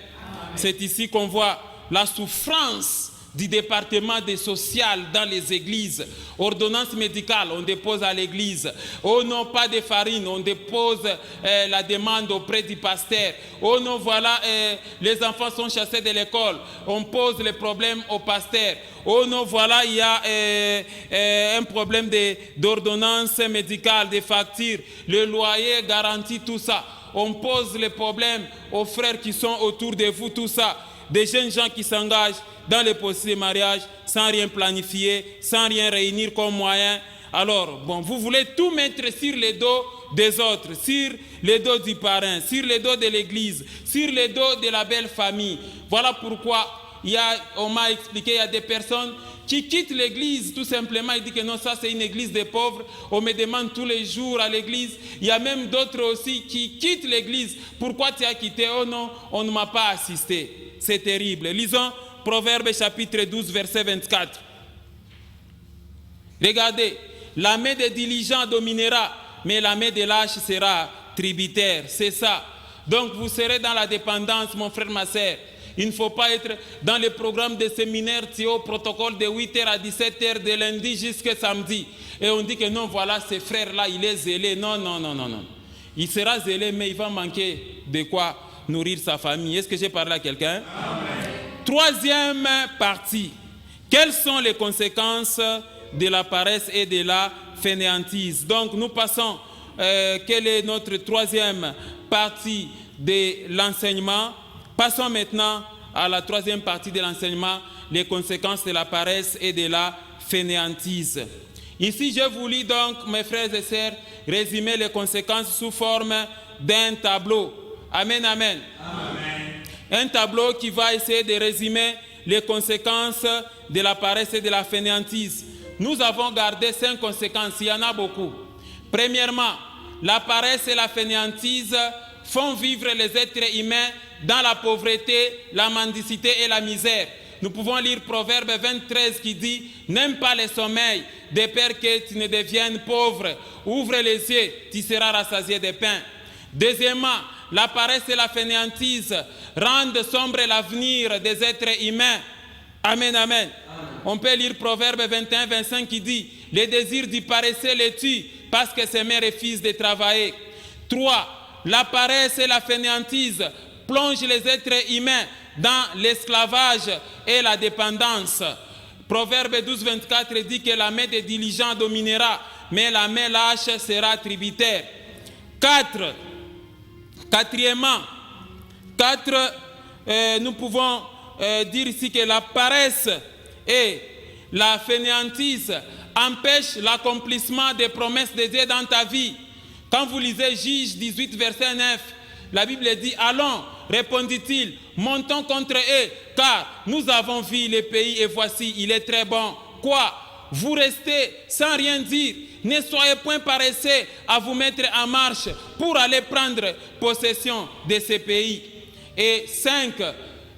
C'est ici qu'on voit la souffrance du département des social dans les églises. Ordonnance médicale, on dépose à l'église. Oh non, pas de farine, on dépose la demande auprès du pasteur. Oh non, voilà, les enfants sont chassés de l'école, on pose les problèmes au pasteur. Oh non, voilà, il y a un problème d'ordonnance médicale, des factures, le loyer garantit tout ça. On pose les problèmes aux frères qui sont autour de vous, tout ça. Des jeunes gens qui s'engagent dans les processus de mariage sans rien planifier, sans rien réunir comme moyen. Alors, bon, vous voulez tout mettre sur les dos des autres, sur les dos du parrain, sur les dos de l'église, sur les dos de la belle famille. Voilà pourquoi on m'a expliqué, il y a des personnes qui quittent l'église tout simplement. Ils disent que non, ça c'est une église des pauvres. On me demande tous les jours à l'église. Il y a même d'autres aussi qui quittent l'église. Pourquoi tu as quitté? Oh non, on ne m'a pas assisté. C'est terrible. Lisons Proverbes chapitre 12 verset 24. Regardez, la main des diligents dominera, mais la main des lâches sera tributaire. C'est ça. Donc vous serez dans la dépendance, mon frère, ma soeur. Il ne faut pas être dans le programme de séminaire, tu es au protocole de 8h à 17h de lundi jusqu'à samedi. Et on dit que non, voilà, ce frère-là, il est zélé. Non, non, non, non, non. Il sera zélé, mais il va manquer de quoi nourrir sa famille. Est-ce que j'ai parlé à quelqu'un? Troisième partie. Quelles sont les conséquences de la paresse et de la fainéantise? Donc, nous passons. Quelle est notre troisième partie de l'enseignement? Passons maintenant à la troisième partie de l'enseignement, les conséquences de la paresse et de la fainéantise. Ici, je vous lis donc, mes frères et sœurs, résumer les conséquences sous forme d'un tableau. Amen, amen. Amen. Un tableau qui va essayer de résumer les conséquences de la paresse et de la fainéantise. Nous avons gardé 5 conséquences, il y en a beaucoup. Premièrement, la paresse et la fainéantise font vivre les êtres humains dans la pauvreté, la mendicité et la misère. Nous pouvons lire Proverbe 23 qui dit « N'aime pas le sommeil, de peur que tu ne deviennes pauvre. Ouvre les yeux, tu seras rassasié de pain. » Deuxièmement, la paresse et la fainéantise rendent sombre l'avenir des êtres humains. Amen, amen. On peut lire Proverbe 21, 25 qui dit « Les désirs du paresseux les tuent parce que ses mères refusent de travailler. » 3. La paresse et la fainéantise plongent les êtres humains dans l'esclavage et la dépendance. Proverbe 12, 24 dit que la main des diligents dominera, mais la main lâche sera tributaire. 4. Quatrièmement, nous pouvons dire ici que la paresse et la fainéantise empêchent l'accomplissement des promesses de Dieu dans ta vie. Quand vous lisez Juge 18, verset 9, la Bible dit « Allons, répondit-il, montons contre eux, car nous avons vu le pays et voici, il est très bon. » Quoi? vous restez sans rien dire. Ne soyez point paresseux à vous mettre en marche pour aller prendre possession de ces pays. Et 5,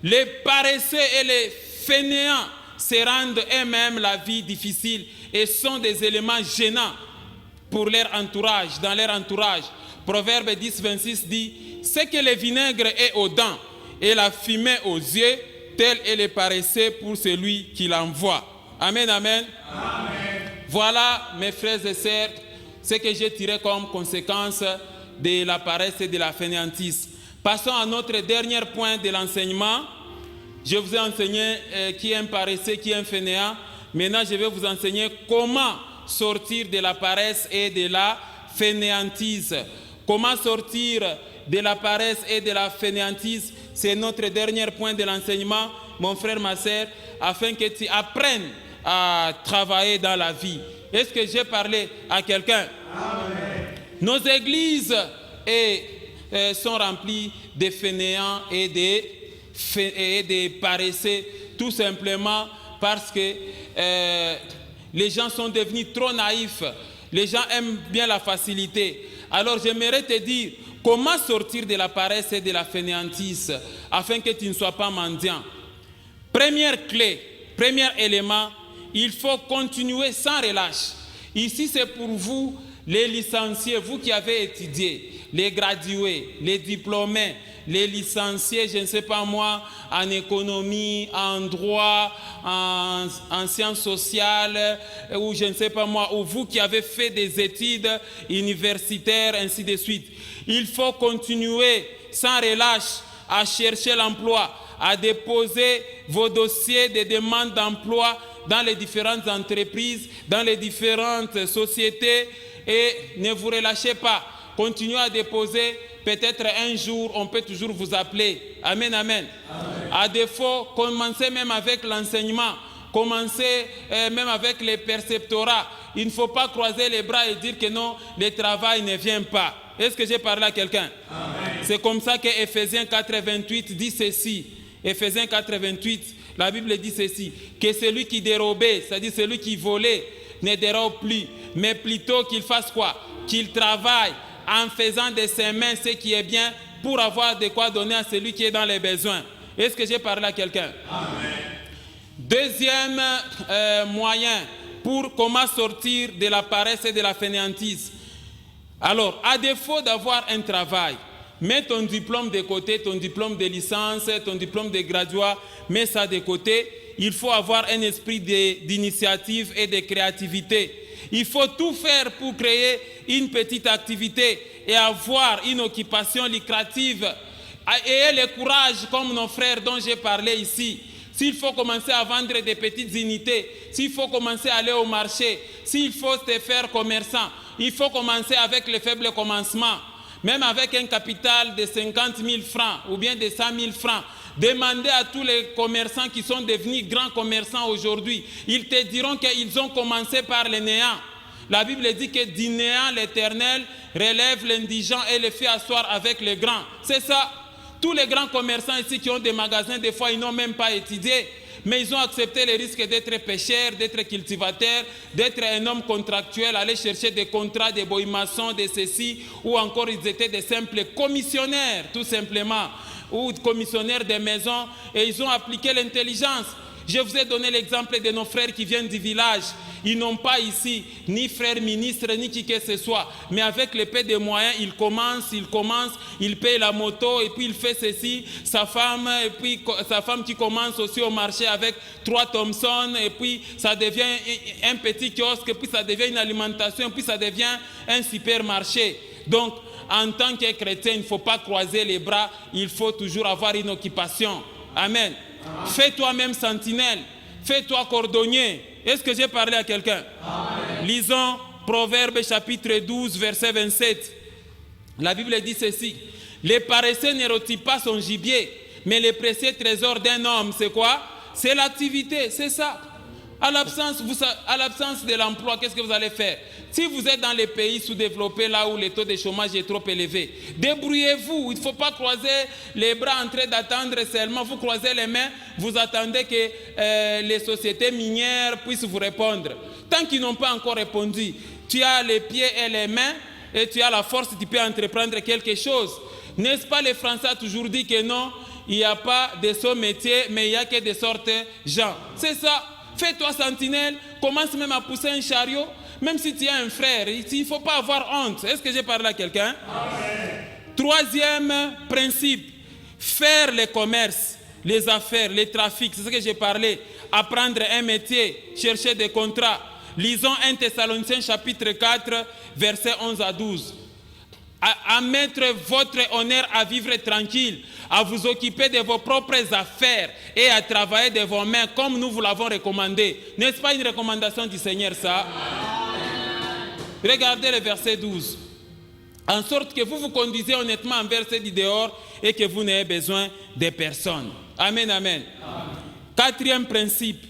les paresseux et les fainéants se rendent eux-mêmes la vie difficile et sont des éléments gênants pour leur entourage, dans leur entourage. Proverbe 10, 26 dit, « Ce que le vinaigre est aux dents et la fumée aux yeux, tel est le paresseux pour celui qui l'envoie. » Amen, amen. Amen. Voilà, mes frères et sœurs, ce que j'ai tiré comme conséquence de la paresse et de la fainéantise. Passons à notre dernier point de l'enseignement. Je vous ai enseigné qui est un paresseux, qui est un fainéant. Maintenant, je vais vous enseigner comment sortir de la paresse et de la fainéantise. Comment sortir de la paresse et de la fainéantise, c'est notre dernier point de l'enseignement, mon frère, ma sœur, afin que tu apprennes à travailler dans la vie. Est-ce que j'ai parlé à quelqu'un? Nos églises sont remplies de fainéants et de paresseux, tout simplement parce que les gens sont devenus trop naïfs. Les gens aiment bien la facilité. Alors j'aimerais te dire comment sortir de la paresse et de la fainéantise afin que tu ne sois pas mendiant. Première clé, premier élément, il faut continuer sans relâche. Ici, c'est pour vous, les licenciés, vous qui avez étudié, les gradués, les diplômés, les licenciés, je ne sais pas moi, en économie, en droit, en sciences sociales, ou je ne sais pas moi, ou vous qui avez fait des études universitaires, ainsi de suite. Il faut continuer sans relâche à chercher l'emploi, à déposer vos dossiers de demande d'emploi dans les différentes entreprises, dans les différentes sociétés, et ne vous relâchez pas. Continuez à déposer. Peut-être un jour, on peut toujours vous appeler. Amen, amen. Amen. À défaut, commencez même avec l'enseignement. Commencez même avec les perceptorats. Il ne faut pas croiser les bras et dire que non, le travail ne vient pas. Est-ce que j'ai parlé à quelqu'un? C'est comme ça que Ephésiens 4,28 dit ceci. Ephésiens 4,28, la Bible dit ceci. Que celui qui dérobait, c'est-à-dire celui qui volait, ne dérobe plus. Mais plutôt qu'il fasse quoi? Qu'il travaille en faisant de ses mains ce qui est bien pour avoir de quoi donner à celui qui est dans les besoins. Est-ce que j'ai parlé à quelqu'un? Deuxième moyen pour comment sortir de la paresse et de la fainéantise. Alors, à défaut d'avoir un travail, mets ton diplôme de côté, ton diplôme de licence, ton diplôme de graduat, mets ça de côté. Il faut avoir un esprit d'initiative et de créativité. Il faut tout faire pour créer une petite activité et avoir une occupation lucrative. Ayez le courage, comme nos frères dont j'ai parlé ici. S'il faut commencer à vendre des petites unités, s'il faut commencer à aller au marché, s'il faut se faire commerçant, il faut commencer avec le faible commencement. Même avec un capital de 50 000 francs ou bien de 100 000 francs, demandez à tous les commerçants qui sont devenus grands commerçants aujourd'hui. Ils te diront qu'ils ont commencé par le néant. La Bible dit que du néant, l'Éternel relève l'indigent et le fait asseoir avec les grands. C'est ça. Tous les grands commerçants ici qui ont des magasins, des fois, ils n'ont même pas étudié. Mais ils ont accepté les risques d'être pêcheurs, d'être cultivateurs, d'être un homme contractuel, aller chercher des contrats de boy-maçon, de ceci, ou encore ils étaient des simples commissionnaires, tout simplement, ou commissionnaires des maisons, et ils ont appliqué l'intelligence. Je vous ai donné l'exemple de nos frères qui viennent du village. Ils n'ont pas ici ni frère ministre, ni qui que ce soit. Mais avec le peu de moyens, ils commencent, ils payent la moto, et puis il fait ceci. Sa femme qui commence aussi au marché avec 3 Thompson, et puis ça devient un petit kiosque, et puis ça devient une alimentation, et puis ça devient un supermarché. Donc, en tant que chrétien, il ne faut pas croiser les bras, il faut toujours avoir une occupation. Amen. Fais-toi même sentinelle, fais-toi cordonnier. Est-ce que j'ai parlé à quelqu'un? Lisons Proverbe chapitre 12, verset 27. La Bible dit ceci. Les paresseux ne rôtissent pas son gibier, mais les précieux trésors d'un homme, c'est quoi? C'est l'activité, c'est ça. À l'absence de l'emploi, qu'est-ce que vous allez faire? Si vous êtes dans les pays sous-développés, là où le taux de chômage est trop élevé, débrouillez-vous. Il ne faut pas croiser les bras en train d'attendre seulement. Vous croisez les mains, vous attendez que les sociétés minières puissent vous répondre. Tant qu'ils n'ont pas encore répondu, tu as les pieds et les mains et tu as la force, tu peux entreprendre quelque chose. N'est-ce pas, les Français ont toujours dit que non, il n'y a pas de sots métiers, mais il n'y a que des sortes gens. C'est ça. Fais-toi sentinelle, commence même à pousser un chariot, même si tu as un frère. Il ne faut pas avoir honte. Est-ce que j'ai parlé à quelqu'un? Troisième principe, faire les commerces, les affaires, les trafics. C'est ce que j'ai parlé. Apprendre un métier, chercher des contrats. Lisons 1 Thessaloniciens chapitre 4, versets 11 à 12. À mettre votre honneur à vivre tranquille, à vous occuper de vos propres affaires et à travailler de vos mains comme nous vous l'avons recommandé. N'est-ce pas une recommandation du Seigneur ça? Regardez le verset 12. En sorte que vous vous conduisez honnêtement envers ceux du dehors et que vous n'ayez besoin de personne. Amen, amen. Quatrième principe,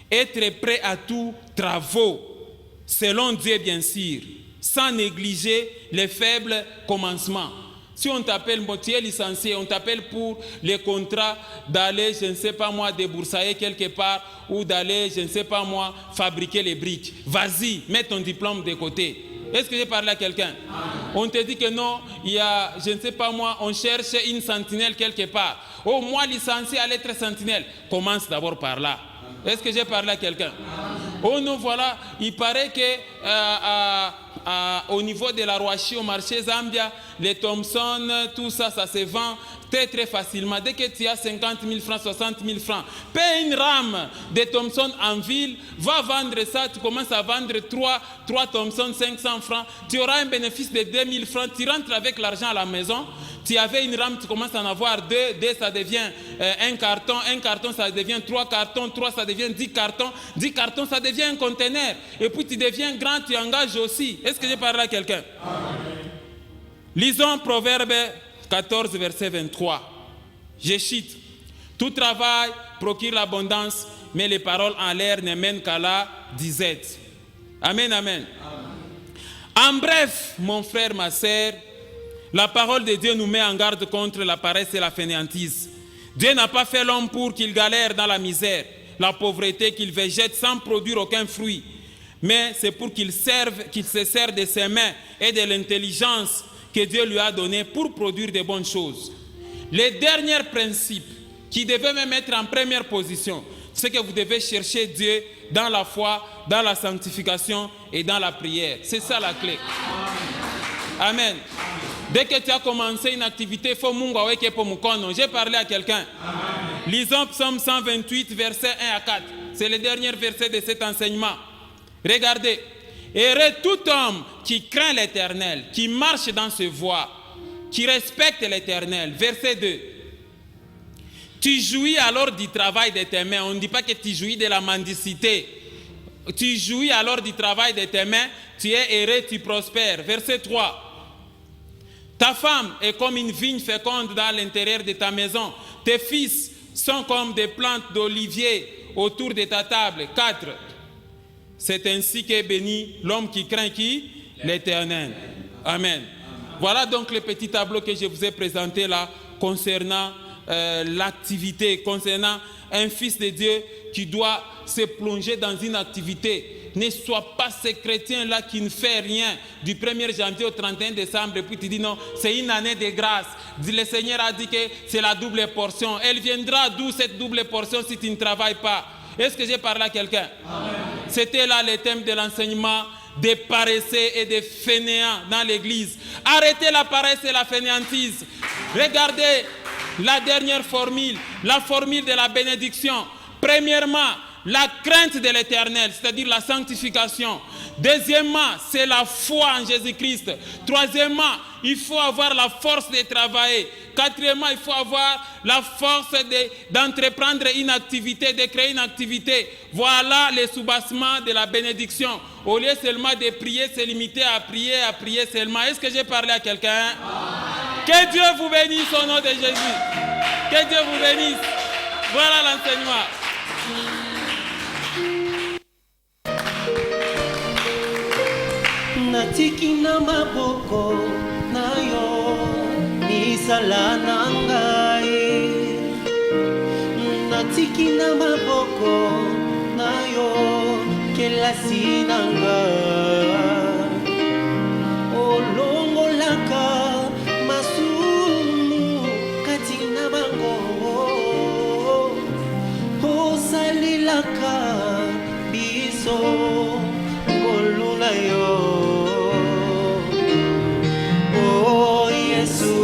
être prêt à tous travaux, selon Dieu bien sûr, sans négliger les faibles commencements. Si on t'appelle, tu es licencié, on t'appelle pour les contrats d'aller, je ne sais pas moi, déboursailler quelque part ou d'aller, je ne sais pas moi, fabriquer les briques. Vas-y, mets ton diplôme de côté. Est-ce que j'ai parlé à quelqu'un? On te dit que non, il y a, je ne sais pas moi, on cherche une sentinelle quelque part. Oh, moi licencié à l'être sentinelle. Commence d'abord par là. Est-ce que j'ai parlé à quelqu'un? Oh non, voilà, il paraît que au niveau de la Roachie, au marché Zambia, les Thompson, tout ça, ça se vend très très facilement. Dès que tu as 50 000 francs, 60 000 francs, paye une rame de Thompson en ville, va vendre ça, tu commences à vendre 3 Thompson, 500 francs, tu auras un bénéfice de 2 000 francs, tu rentres avec l'argent à la maison, tu avais une rame, tu commences à en avoir 2 ça devient un carton ça devient 3 cartons, 3 ça devient 10 cartons, 10 cartons ça devient un conteneur, et puis tu deviens grand, tu engages aussi. Est-ce que j'ai parlé à quelqu'un? Lisons Proverbe 14, verset 23. Je cite. Tout travail procure l'abondance, mais les paroles en l'air ne mènent qu'à la disette. Amen, amen. En bref, mon frère, ma sœur, la parole de Dieu nous met en garde contre la paresse et la fainéantise. Dieu n'a pas fait l'homme pour qu'il galère dans la misère, la pauvreté, qu'il végète sans produire aucun fruit. Mais c'est pour qu'il se serve de ses mains et de l'intelligence que Dieu lui a donné pour produire de bonnes choses. Le dernier principe qui devait me mettre en première position, c'est que vous devez chercher Dieu dans la foi, dans la sanctification et dans la prière. C'est ça la clé. Amen. Dès que tu as commencé une activité, il faut que pour mukono. J'ai parlé à quelqu'un. Lisons Psaume 128, versets 1 à 4. C'est le dernier verset de cet enseignement. Regardez. Heureux tout homme qui craint l'Éternel, qui marche dans ses voies, qui respecte l'Éternel. Verset 2. Tu jouis alors du travail de tes mains. On ne dit pas que tu jouis de la mendicité. Tu jouis alors du travail de tes mains. Tu es heureux, tu prospères. Verset 3. Ta femme est comme une vigne féconde dans l'intérieur de ta maison. Tes fils sont comme des plantes d'olivier autour de ta table. 4. C'est ainsi qu'est béni l'homme qui craint qui? L'Éternel. Amen. Voilà donc le petit tableau que je vous ai présenté là concernant l'activité, concernant un fils de Dieu qui doit se plonger dans une activité. Ne sois pas ce chrétien-là qui ne fait rien du 1er janvier au 31 décembre et puis tu dis non, c'est une année de grâce. Le Seigneur a dit que c'est la double portion. Elle viendra d'où cette double portion si tu ne travailles pas? Est-ce que j'ai parlé à quelqu'un? C'était là le thème de l'enseignement des paresseux et des fainéants dans l'église. Arrêtez la paresse et la fainéantise. Regardez la dernière formule, la formule de la bénédiction. Premièrement, la crainte de l'Éternel, c'est-à-dire la sanctification. Deuxièmement, c'est la foi en Jésus-Christ. Troisièmement, il faut avoir la force de travailler. Quatrièmement, il faut avoir la force d'entreprendre une activité, de créer une activité. Voilà les soubassements de la bénédiction. Au lieu seulement de prier, c'est limiter à prier seulement. Est-ce que j'ai parlé à quelqu'un? Que Dieu vous bénisse au nom de Jésus. Que Dieu vous bénisse. Voilà l'enseignement. Natiki na maboko na yo misala na ngai. Natiki na maboko na yo kelasi nanga olongolaka masumu kati na bango osalelaka biso ngolula yo oh Yesu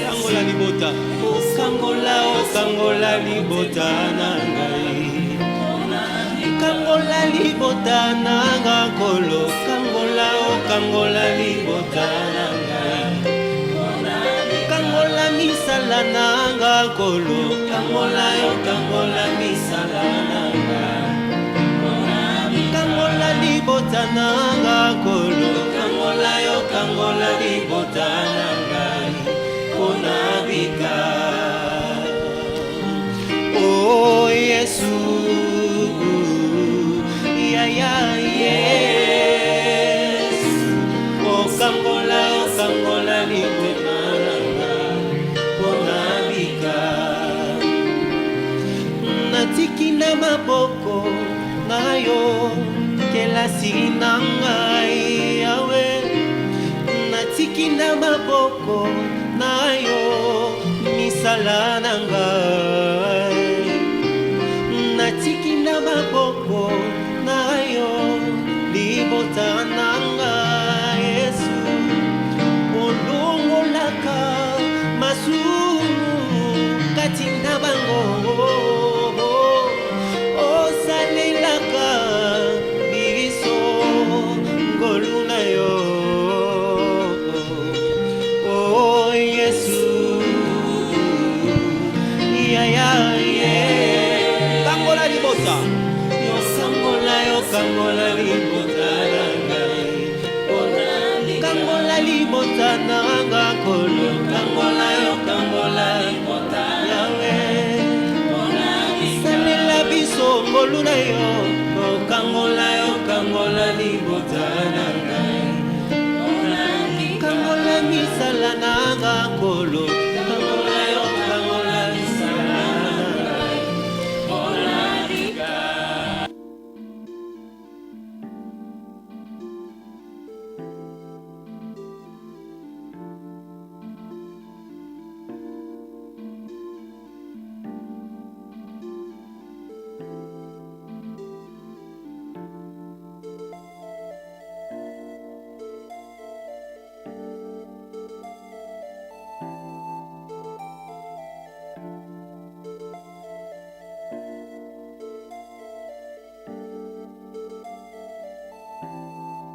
kangola libota kangola libota na ngai kangola libota na nga kolo kangola libota na ngai kangola misala na nga kolo kangola misala na ngai kangola libota na nga kolo kangola libota na ngai pona bika oh Yesu yes oh kangola libota na ngai pona bika natiki na maboko na yo kelasi na ngai yawe natiki na maboko na yo misala na ngai natiki na maboko na yo libota na ngai Yesu olongolaka masumu kati na bango osalelaka biso ngoluna yo oh Yesu kangola libota kangola libota na ngai kangola libota na nga kolo kangola libota yawe salela biso ngoluna yo kangola libota na ngai kangola misala na nga kolo